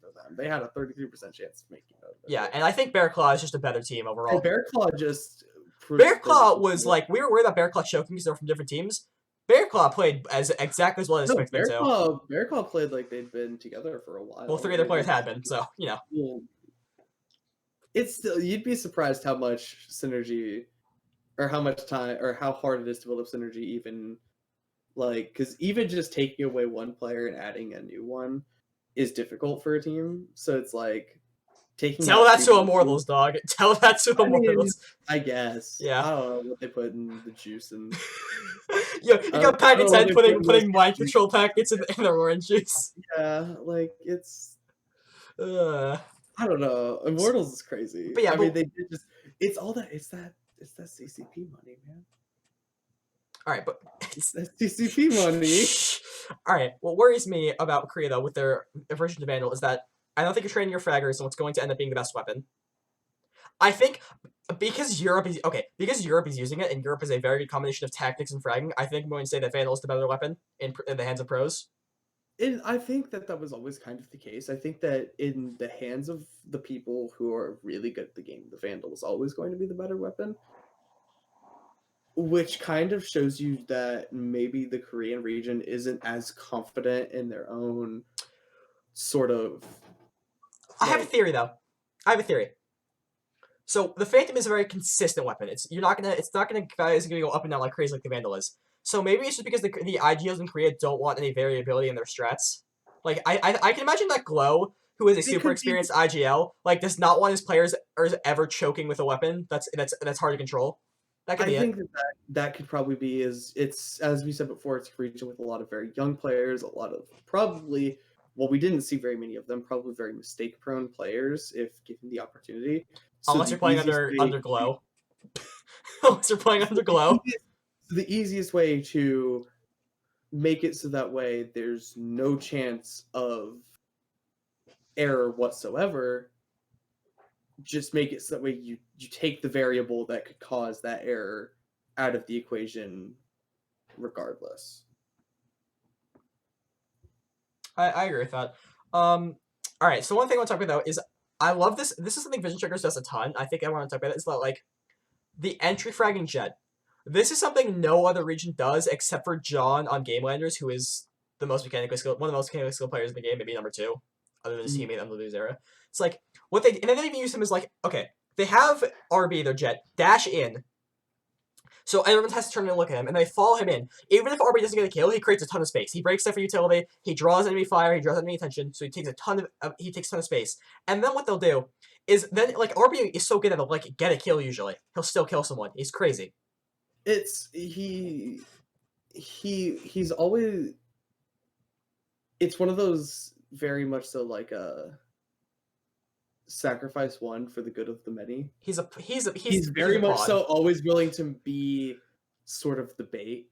for them. They had a 33% chance of making it. Yeah, and I think Bear Claw is just a better team And overall. Bear Claw just Bear proved Claw them was like, we were worried about Bear Claw choking because they're from different teams. Bear Claw played as exactly as well as No, expected them to. Bear Claw played like they'd been together for a while. Well, 3 other players had been, so you know. Well, it's still, you'd be surprised how much synergy, or how much time, or how hard it is to build up synergy. Even like, because even just taking away one player and adding a new one is difficult for a team. So it's like taking Tell out that 3 to players. Immortals, dog. Tell that to I mean, Immortals. I guess. Yeah. I don't know what they put in the juice and. Yo, you got I don't Packets know head what they putting put in those mind juice. control packets in their orange juice. Yeah, like it's. Uh, I don't know. Immortals is crazy. But yeah, I mean, but- they did just. It's all that. It's that CCP money, man. all right, but It's that CCP money. all right. What worries me about Korea though, with their aversion to Vandal, is that I don't think you're training your fraggers on what's going to end up being the best weapon. I think because Europe is using it, and Europe is a very good combination of tactics and fragging. I think I'm going to say that Vandal is the better weapon in the hands of pros. And I think that was always kind of the case. I think that in the hands of the people who are really good at the game, the Vandal is always going to be the better weapon. Which kind of shows you that maybe the Korean region isn't as confident in their own sort of. I have a theory though. I have a theory. So the Phantom is a very consistent weapon. It's not gonna go up and down like crazy like the Vandal is. So maybe it's just because the IGLs in Korea don't want any variability in their strats. Like I can imagine that Glow, who is a super experienced IGL, like does not want his players ever choking with a weapon that's hard to control. That could be I think that could probably be it's as we said before, it's a region with a lot of very young players, a lot of probably, well, we didn't see very many of them, probably very mistake prone players if given the opportunity. Unless you're playing under Glow. Unless you're playing under Glow. The easiest way to make it so that way there's no chance of error whatsoever, just make it so that way you take the variable that could cause that error out of the equation regardless. I agree with that. All right, so one thing I want to talk about though is I love this. This is something Vision Triggers does a ton. I think I want to talk about it. Is that like the entry fragging jet. This is something no other region does except for John on Game Landers, who is the most mechanically skilled, one of the most mechanically skilled players in the game, maybe number 2, other than his teammate on the Lose era. It's like what they and then they even use him as like, okay, they have RB their jet dash in. So everyone has to turn and look at him, and they follow him in. Even if RB doesn't get a kill, he creates a ton of space. He breaks stuff for utility. He draws enemy fire. He draws enemy attention. So he takes a ton of space. And then what they'll do is then like RB is so good at like get a kill usually. He'll still kill someone. He's crazy. It's he's always. It's one of those very much so like a sacrifice one for the good of the many. He's very much so always willing to be sort of the bait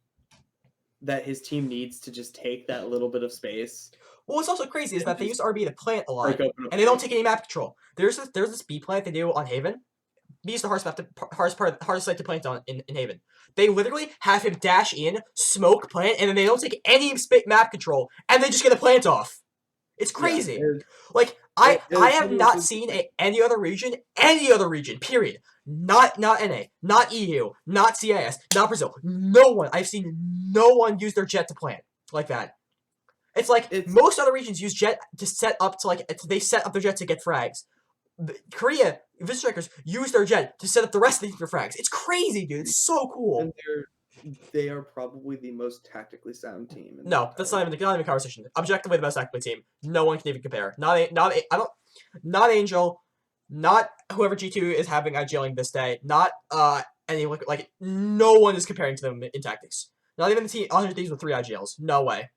that his team needs to just take that little bit of space. Well, what's also crazy is that they use RB to plant a lot, break open a and they don't take any map control. There's this B plant they do on Haven. B is the hardest site to plant on in Haven. They literally have him dash in, smoke, plant, and then they don't take any map control, and they just get a plant off. It's crazy. Yeah, like I have not seen any other region, period. Not NA, not EU, not CIS, not Brazil. No one. I've seen no one use their jet to plant like that. It's like most other regions use jet to set up to like they set up their jet to get frags. Korea, Vision Strikers use their jet to set up the rest of the frags. It's crazy, dude. It's so cool. And they are probably the most tactically sound team. No, that's not even a conversation. Objectively, the best tactically team. No one can even compare. Not Angel, not whoever G2 is having IGLing this day. Not any like no one is comparing to them in tactics. Not even the team 100 teams with 3 IGLs. No way.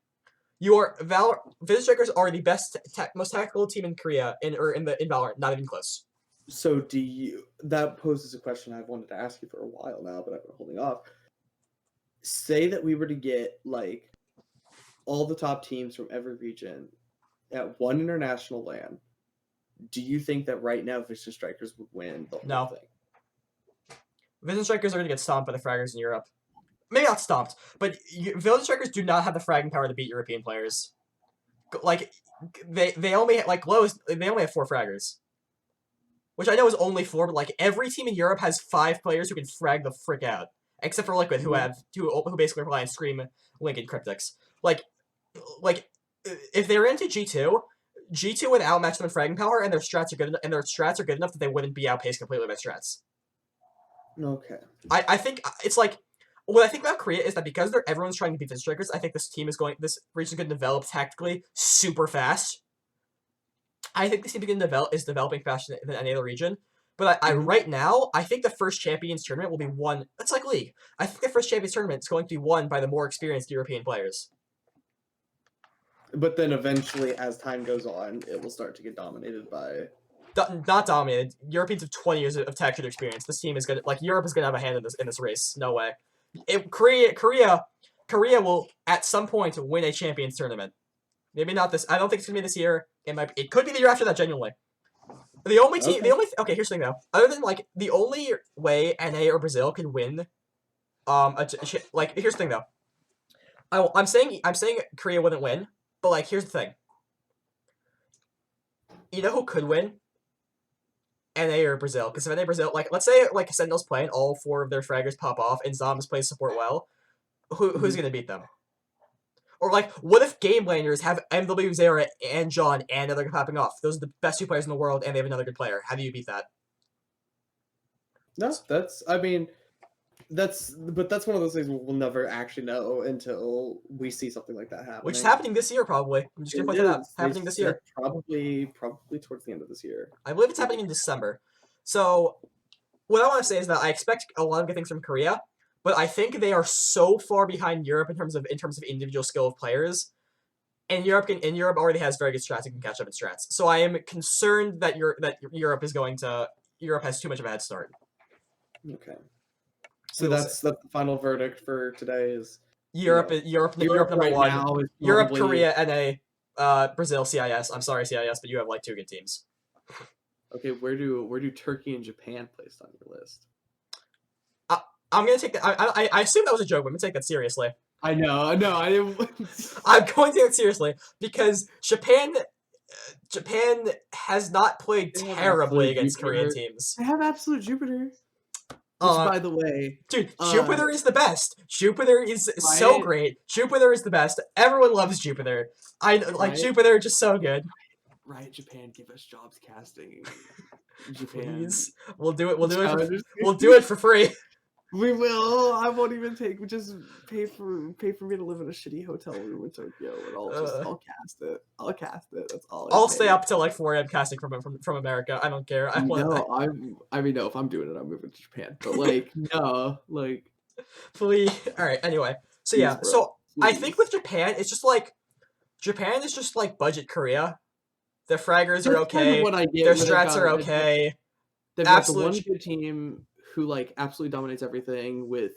Vision Strikers are the best, most tactical team in Korea in Valorant. Not even close. So that poses a question I've wanted to ask you for a while now, but I've been holding off. Say that we were to get like all the top teams from every region at one international LAN, do you think that right now Vision Strikers would win the whole No. thing? Vision Strikers are going to get stomped by the fraggers in Europe. Maybe not stomped, but Vision Strikers do not have the fragging power to beat European players. Like, they only, like, lowest, they only have 4 fraggers. Which I know is only 4, but, like, every team in Europe has 5 players who can frag the frick out. Except for Liquid, who basically rely on Scream, Link, and Cryptix. Like, if they were into G2 would outmatch them in fragging power, and their strats are good enough that they wouldn't be outpaced completely by strats. Okay. I think it's like, what I think about Korea is that because everyone's trying to beat the Strikers, I think this region is going to develop tactically super fast. I think this team is developing faster than any other region. But right now, I think the first Champions Tournament will be won. It's like League. I think the first Champions Tournament is going to be won by the more experienced European players. But then eventually, as time goes on, it will start to get dominated by... Not dominated. Europeans have 20 years of tactical experience. This team is gonna, like, Europe is gonna have a hand in this race. No way. Korea will at some point win a Champions Tournament. Maybe not this. I don't think it's gonna be this year. It could be the year after that. Genuinely. The only team. Okay. Here's the thing though. Other than like the only way NA or Brazil can win, like here's the thing though. I'm saying Korea wouldn't win, but like here's the thing. You know who could win? NA or Brazil, because if NA Brazil, like let's say like Sentinels play and all 4 of their fraggers pop off and Zombies plays support well, who's gonna beat them? Or like, what if Game Landers have MW Zera and John and another guy popping off? Those are the best 2 players in the world, and they have another good player. How do you beat that? No, that's one of those things we'll never actually know until we see something like that happen. Which is happening this year, probably. I'm just gonna point that out. Happening this year. Probably towards the end of this year. I believe it's happening in December. So, what I want to say is that I expect a lot of good things from Korea, but I think they are so far behind Europe in terms of individual skill of players. And Europe already has very good strats and can catch up in strats. So I am concerned that Europe has too much of a head start. Okay. So that's the final verdict for today is Europe number right 1. now is Europe, probably... Korea, NA, Brazil, CIS. I'm sorry, CIS, but you have like 2 good teams. Okay, where do Turkey and Japan placed on your list? I'm gonna take that. I assume that was a joke, but I'm gonna take that seriously. I know. I didn't. I'm going to take it seriously because Japan has not played terribly against Korean teams. They have Absolute Jupiter. Which, by the way, dude, Jupiter is the best. Jupiter is so great. Jupiter is the best. Everyone loves Jupiter. Jupiter, just so good. Right, Japan, give us jobs casting. Japan, please, we'll do it. We'll do it for free. We will. I won't even just pay for me to live in a shitty hotel room in Tokyo, and I'll cast it. I'll cast it. That's all. I'll stay up till like 4 a.m. casting from America. I don't care. No, if I'm doing it, I'm moving to Japan. But like, no, like, please. All right. Anyway, so yeah, so I think with Japan, it's just like Japan is just like budget Korea. Their fraggers are okay. Their strats are okay. They've got the one good team who like absolutely dominates everything with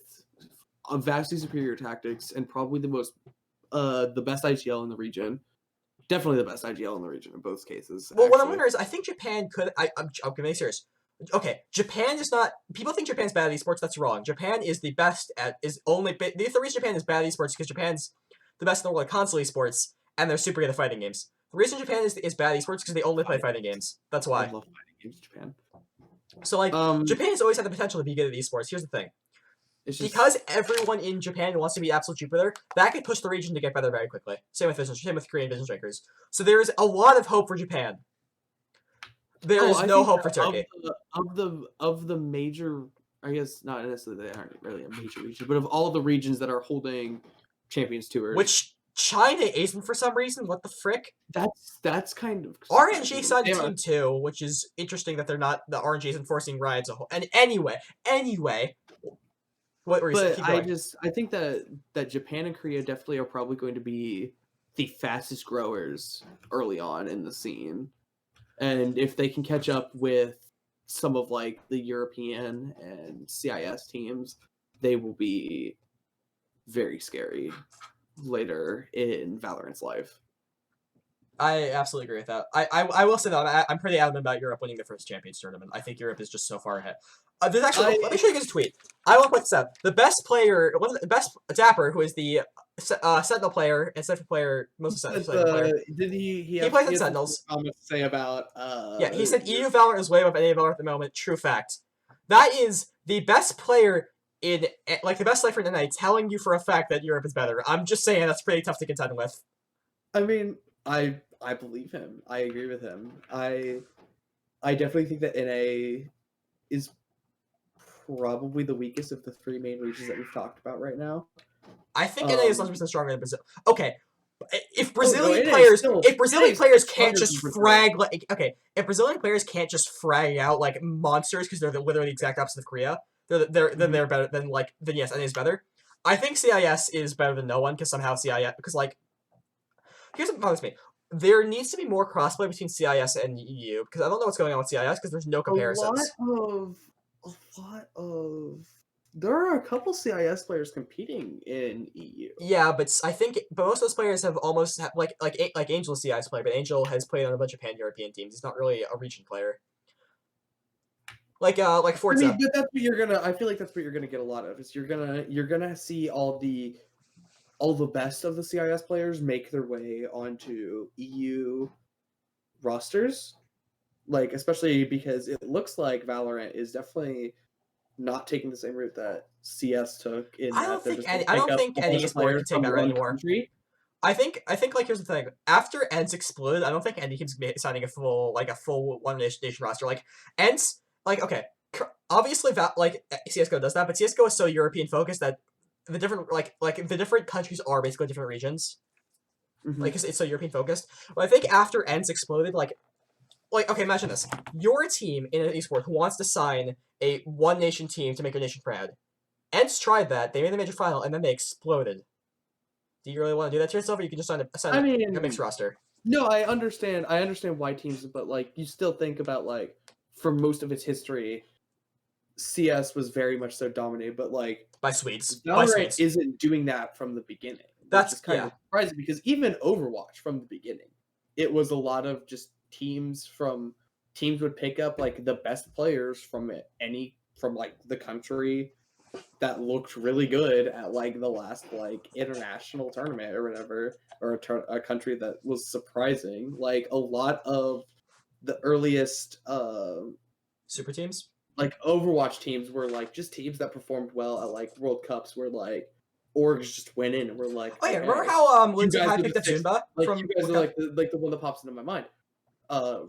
a vastly superior tactics and probably the best IGL in the region. Definitely the best IGL in the region in both cases. Well, what I'm wondering is, I think Japan could. I'm being serious. Okay, Japan is not. People think Japan's bad at esports. That's wrong. Japan is the best at. The reason Japan is bad at esports is because Japan's the best in the world at console esports, and they're super good at fighting games. The reason Japan is bad at esports is because they only play fighting games. That's why. I love fighting games in Japan. So, like, Japan has always had the potential to be good at esports. Here's the thing. Because everyone in Japan wants to be Absolute Jupiter, that could push the region to get better very quickly. Same with Korean Vision Strikers. So there's a lot of hope for Japan. There is no hope for Turkey. Of the major, I guess not necessarily they aren't really a major region, but of all the regions that are holding Champions Tours, which China isn't for some reason. What the frick? That's kind of RNG's on Team 2, which is interesting that they're not. The RNG is enforcing riots. And anyway, what were you saying? I think that Japan and Korea definitely are probably going to be the fastest growers early on in the scene, and if they can catch up with some of like the European and CIS teams, they will be very scary. later in Valorant's life. I absolutely agree with that. I will say that I'm pretty adamant about Europe winning the first Champions tournament. I think Europe is just so far ahead. There's actually let me show you guys a tweet. I want to point this out. The best player, one of the best Dapper, who is the Sentinel player and Sentinel player, mostly Sentinel player. Did he plays in has Sentinels. Comments to say about Yeah, he said EU Valorant is way above any Valorant at the moment. True fact. That is the best player in like the best player in NA telling you for a fact that Europe is better. I'm just saying that's pretty tough to contend with. I mean, I believe him. I agree with him. I definitely think that NA is probably the weakest of the three main regions that we've talked about right now. I think NA is 100% stronger than Brazil. Okay, if Brazilian players can't just frag like if Brazilian players can't just frag out like monsters because they're literally the exact opposite of Korea, then they're better than yes, NA is better. I think CIS is better than no one because somehow CIS because like here's what bothers me. There needs to be more crossplay between CIS and EU because I don't know what's going on with CIS because there's no comparisons. A lot of there are a couple CIS players competing in EU. Yeah, but I think most of those players have almost like Angel's CIS player, but Angel has played on a bunch of pan-European teams. He's not really a region player. Like Forza. I mean, but that's what you're gonna. I feel like that's what you're gonna get a lot of. Is you're gonna see all the best of the CIS players make their way onto EU rosters, like especially because it looks like Valorant is definitely not taking the same route that CS took. I don't think any esport can take that route anymore. I think like here's the thing. After ENCE exploded, I don't think any keeps signing a full one nation roster. Like ENCE, like okay, obviously like CS:GO does that, but CS:GO is so European focused that the different the different countries are basically different regions. Mm-hmm. Like it's so European focused. But I think after ENCE exploded, like okay, imagine this: you're a team in an esport who wants to sign a one nation team to make your nation proud. ENCE tried that; they made the major final, and then they exploded. Do you really want to do that to yourself, or you can just sign a mixed roster? No, I understand why teams, but like you still think about like for most of its history, CS was very much so dominated, but like by Swedes. Valorant isn't doing that from the beginning. That's just kind of surprising because even Overwatch from the beginning, it was a lot of just teams would pick up like the best players from like the country that looked really good at like the last like international tournament or whatever, or a country that was surprising. Like a lot of the earliest super teams, like Overwatch teams, were like just teams that performed well at like World Cups, where like orgs just went in and were like, oh yeah, remember how Lindsay High picked up Zunba? Like you guys are like the one that pops into my mind.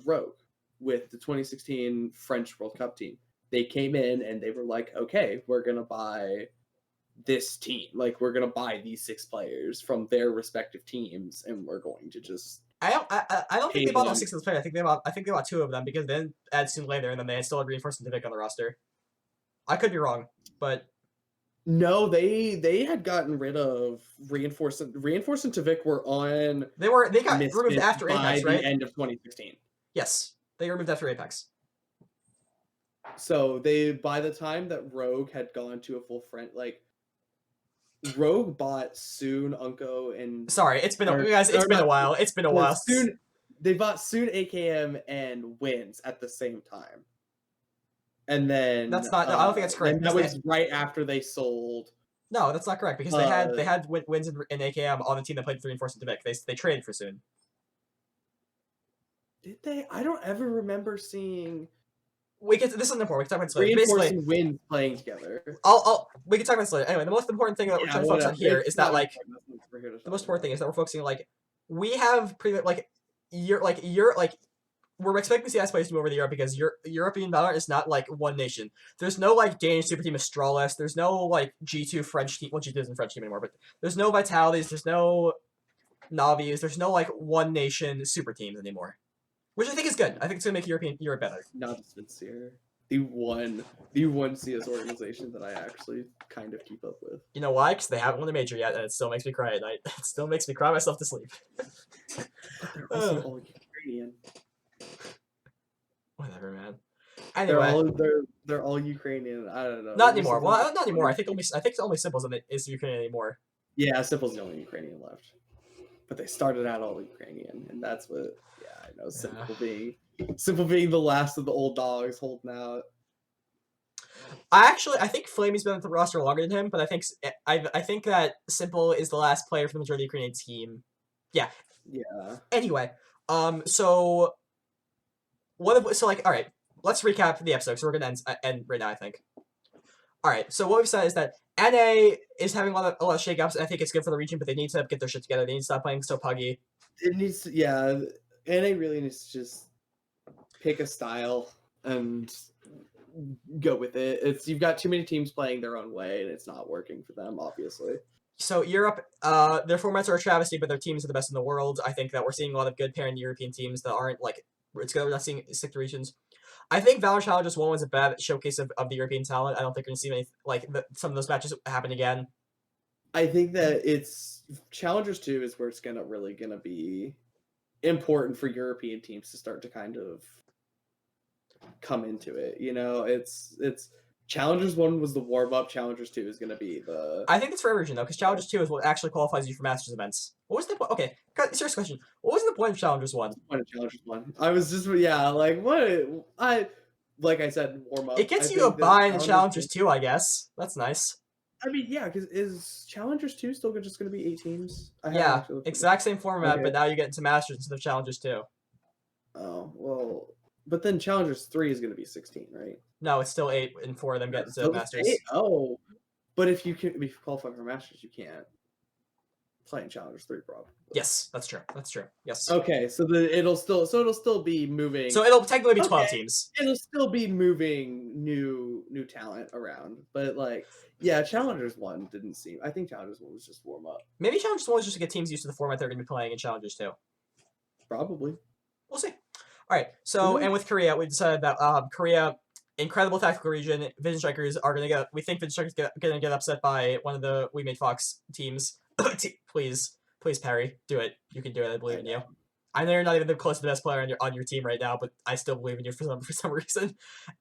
Rogue with the 2016 French World Cup team. They came in and they were like, okay, we're going to buy this team. Like, we're going to buy these 6 players from their respective teams, and we're going to just... I don't think they bought all 6 of those players. I think they bought 2 of them because they didn't add soon later, and then they had still had Reinforcement Civic on the roster. I could be wrong, but... No, they had gotten rid of Reinforcement Civic were on... They got removed after Apex, right? By the end of 2016. Yes, they removed after Apex. So by the time that Rogue had gone to a full front, like Rogue bought Soon, Unco, and it's been a while. It's been a while. Soon they bought Soon, AKM, and Wins at the same time, and then that's not. No, I don't think that's correct. And that was right after they sold. No, that's not correct because they had Wins and AKM on the team that played 3 and 4 Civic. They traded for Soon. Did they? I don't ever remember seeing. This is important. We can talk about this later. Basically, Wins playing together. We can talk about this later. Anyway, the most important thing that we're trying to focus on here is that like the most important thing is that we're focusing like we have pretty like we're expecting CS players to move over to Europe because European Valorant is not like one nation. There's no like Danish super team Astralis. There's no like G2 French team. Well, G2 isn't French team anymore, but there's no Vitalities. There's no Navis. There's no like one nation super teams anymore. Which I think is good. I think it's gonna make Europe better. Not sincere. The one CS organization that I actually kind of keep up with. You know why? Because they haven't won a major yet, and it still makes me cry at night. It still makes me cry myself to sleep. They're also all Ukrainian. Whatever, man. Anyway, they're all Ukrainian. I don't know. Not anymore. Well, not anymore. I think only Simples is Ukrainian anymore. Yeah, Simple's the only Ukrainian left, but they started out all Ukrainian, and that's what. Yeah, I know. Simple being the last of the old dogs holding out. I think Flamey's been on the roster longer than him, but I think that Simple is the last player for the majority of the Ukrainian team. Yeah. Yeah. Anyway, so all right, let's recap the episode. So we're gonna end right now, I think. All right, so what we've said is that NA is having a lot of shakeups, and I think it's good for the region, but they need to get their shit together. They need to stop playing so puggy. It needs to, yeah. NA really needs to just pick a style and go with it. You've got too many teams playing their own way, and it's not working for them, obviously. So Europe, their formats are a travesty, but their teams are the best in the world. I think that we're seeing a lot of good pairing European teams that aren't like it's good. We're not seeing stick to regions. I think VALORANT Challengers 1 was a bad showcase of the European talent. I don't think we're going to see many, some of those matches happen again. I think that it's Challengers 2 is where it's really gonna be important for European teams to start to kind of come into it. It's Challengers 1 was the warm up. Challengers 2 is gonna be the. I think it's for every region though, because Challengers 2 is what actually qualifies you for Masters events. What was the point? Okay, serious question. What was the point of Challengers 1? The point of Challengers 1. I was just like what like I said, warm up. It gets you a buy in Challengers 2, I guess. That's nice. I mean, yeah, because is Challengers 2 still just going to be 8 teams? Yeah, exact same format, but now you get into Masters instead of Challengers 2. Oh, well, but then Challengers 3 is going to be 16, right? No, it's still 8 and 4 of them get into Masters. 8? Oh, but if you qualify for Masters, you can't play in Challengers 3, probably. Yes, that's true. Yes. Okay, so it'll still be moving. So it'll technically be 12 teams. It'll still be moving new talent around, but yeah, Challengers 1 didn't seem. I think Challengers 1 was just warm up. Maybe Challengers 1 was just to get teams used to the format they're going to be playing in Challengers 2. Probably. We'll see. All right. So, and with Korea, we decided that Korea, incredible tactical region. Vision Strikers are going to get. We think Vision Strikers are going to get upset by one of the We Made Fox teams. Please, Perry, do it. You can do it. I believe in you. I know you're not even close to the best player on your team right now, but I still believe in you for some reason.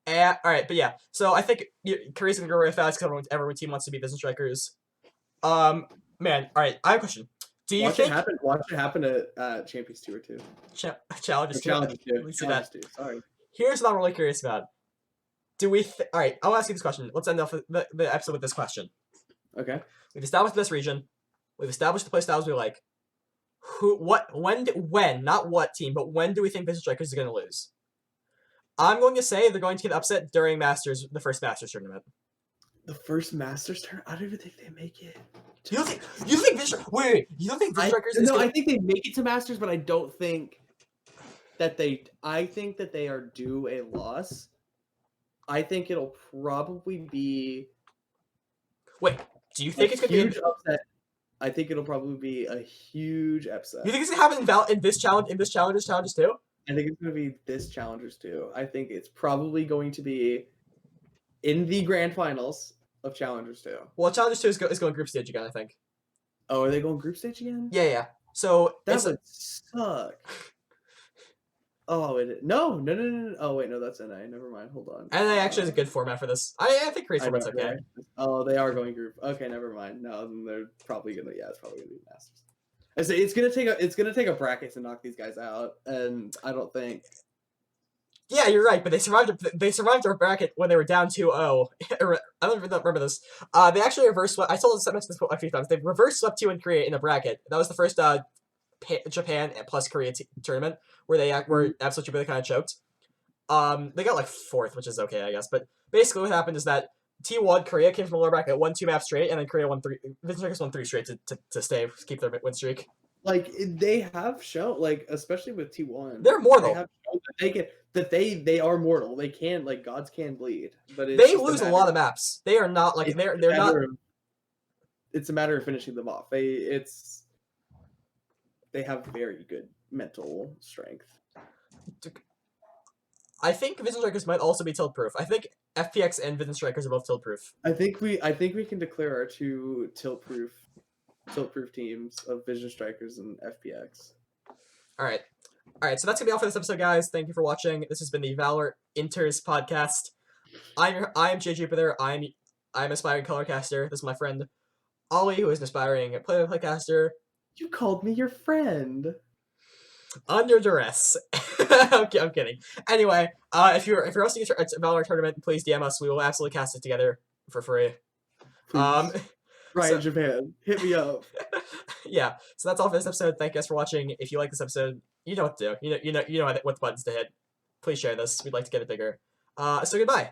And all right, but yeah. So I think Korea's gonna go really fast because every team wants to be Vision Strikers. Man, all right. I have a question. Do you think watch it happen at Champions 2 or 2? Challengers 2. Challengers 2. Sorry. Here's what I'm really curious about. Do we? All right, I'll ask you this question. Let's end off the episode with this question. Okay. We've established this region. We've established the play styles we like. When, not what team, but when do we think Vision Strikers is going to lose? I'm going to say they're going to get upset during the first Masters tournament. The first Masters tournament? I don't even think they make it. You think Vision? Wait. You don't think Vision Strikers? I think they make it to Masters, but I don't think that they. I think that they are due a loss. I think it'll probably be. Wait. Do you think it's going to be huge upset? I think it'll probably be a huge upset. You think it's gonna happen in this Challenges too? I think it's gonna be this Challengers too. I think it's probably going to be in the grand finals of Challengers 2. Well, Challengers 2 is going group stage again, I think. Oh, are they going group stage again? Yeah. So that would suck. Oh, no. Oh, wait, no, that's NA. Never mind. Hold on. NA actually is a good format for this. I think Korea's format's okay. Right? Oh, they are going group. Okay, never mind. No, then they're probably gonna. Yeah, it's probably gonna be Masters. I say it's gonna take a bracket to knock these guys out, and I don't think. Yeah, you're right, but they survived our bracket when they were down 2-0. I don't remember this. They actually reverse swept. I told this a few times. They reverse swept 2 in Korea in a bracket. That was the first Japan plus Korea tournament where they were absolutely really kind of choked. They got 4th, which is okay, I guess. But basically, what happened is that T1 Korea came from the lower bracket, won 2 maps straight, and then Korea won 3. Vision Strikers won 3 straight to keep their win streak. They have shown, especially with T1, they're mortal. They have shown that they are mortal. They can gods can bleed, but they lose a lot of maps. They are not they're not. It's a matter of finishing them off. They have very good mental strength. I think Vision Strikers might also be tilt proof. I think FPX and Vision Strikers are both tilt proof. I think we can declare our 2 tilt proof teams of Vision Strikers and FPX. All right. So that's gonna be all for this episode, guys. Thank you for watching. This has been the Valor-Inters podcast. I'm JJupiter. I'm aspiring colorcaster. This is my friend Ollie, who is an aspiring play-by-playcaster, You called me your friend. under duress. I'm kidding. Anyway, if you're hosting a Valorant tournament, please DM us. We will absolutely cast it together for free. Please. Right so- in Japan. Hit me up. Yeah. So that's all for this episode. Thank you guys for watching. If you like this episode, you know what to do. You know what buttons to hit. Please share this. We'd like to get it bigger. So goodbye.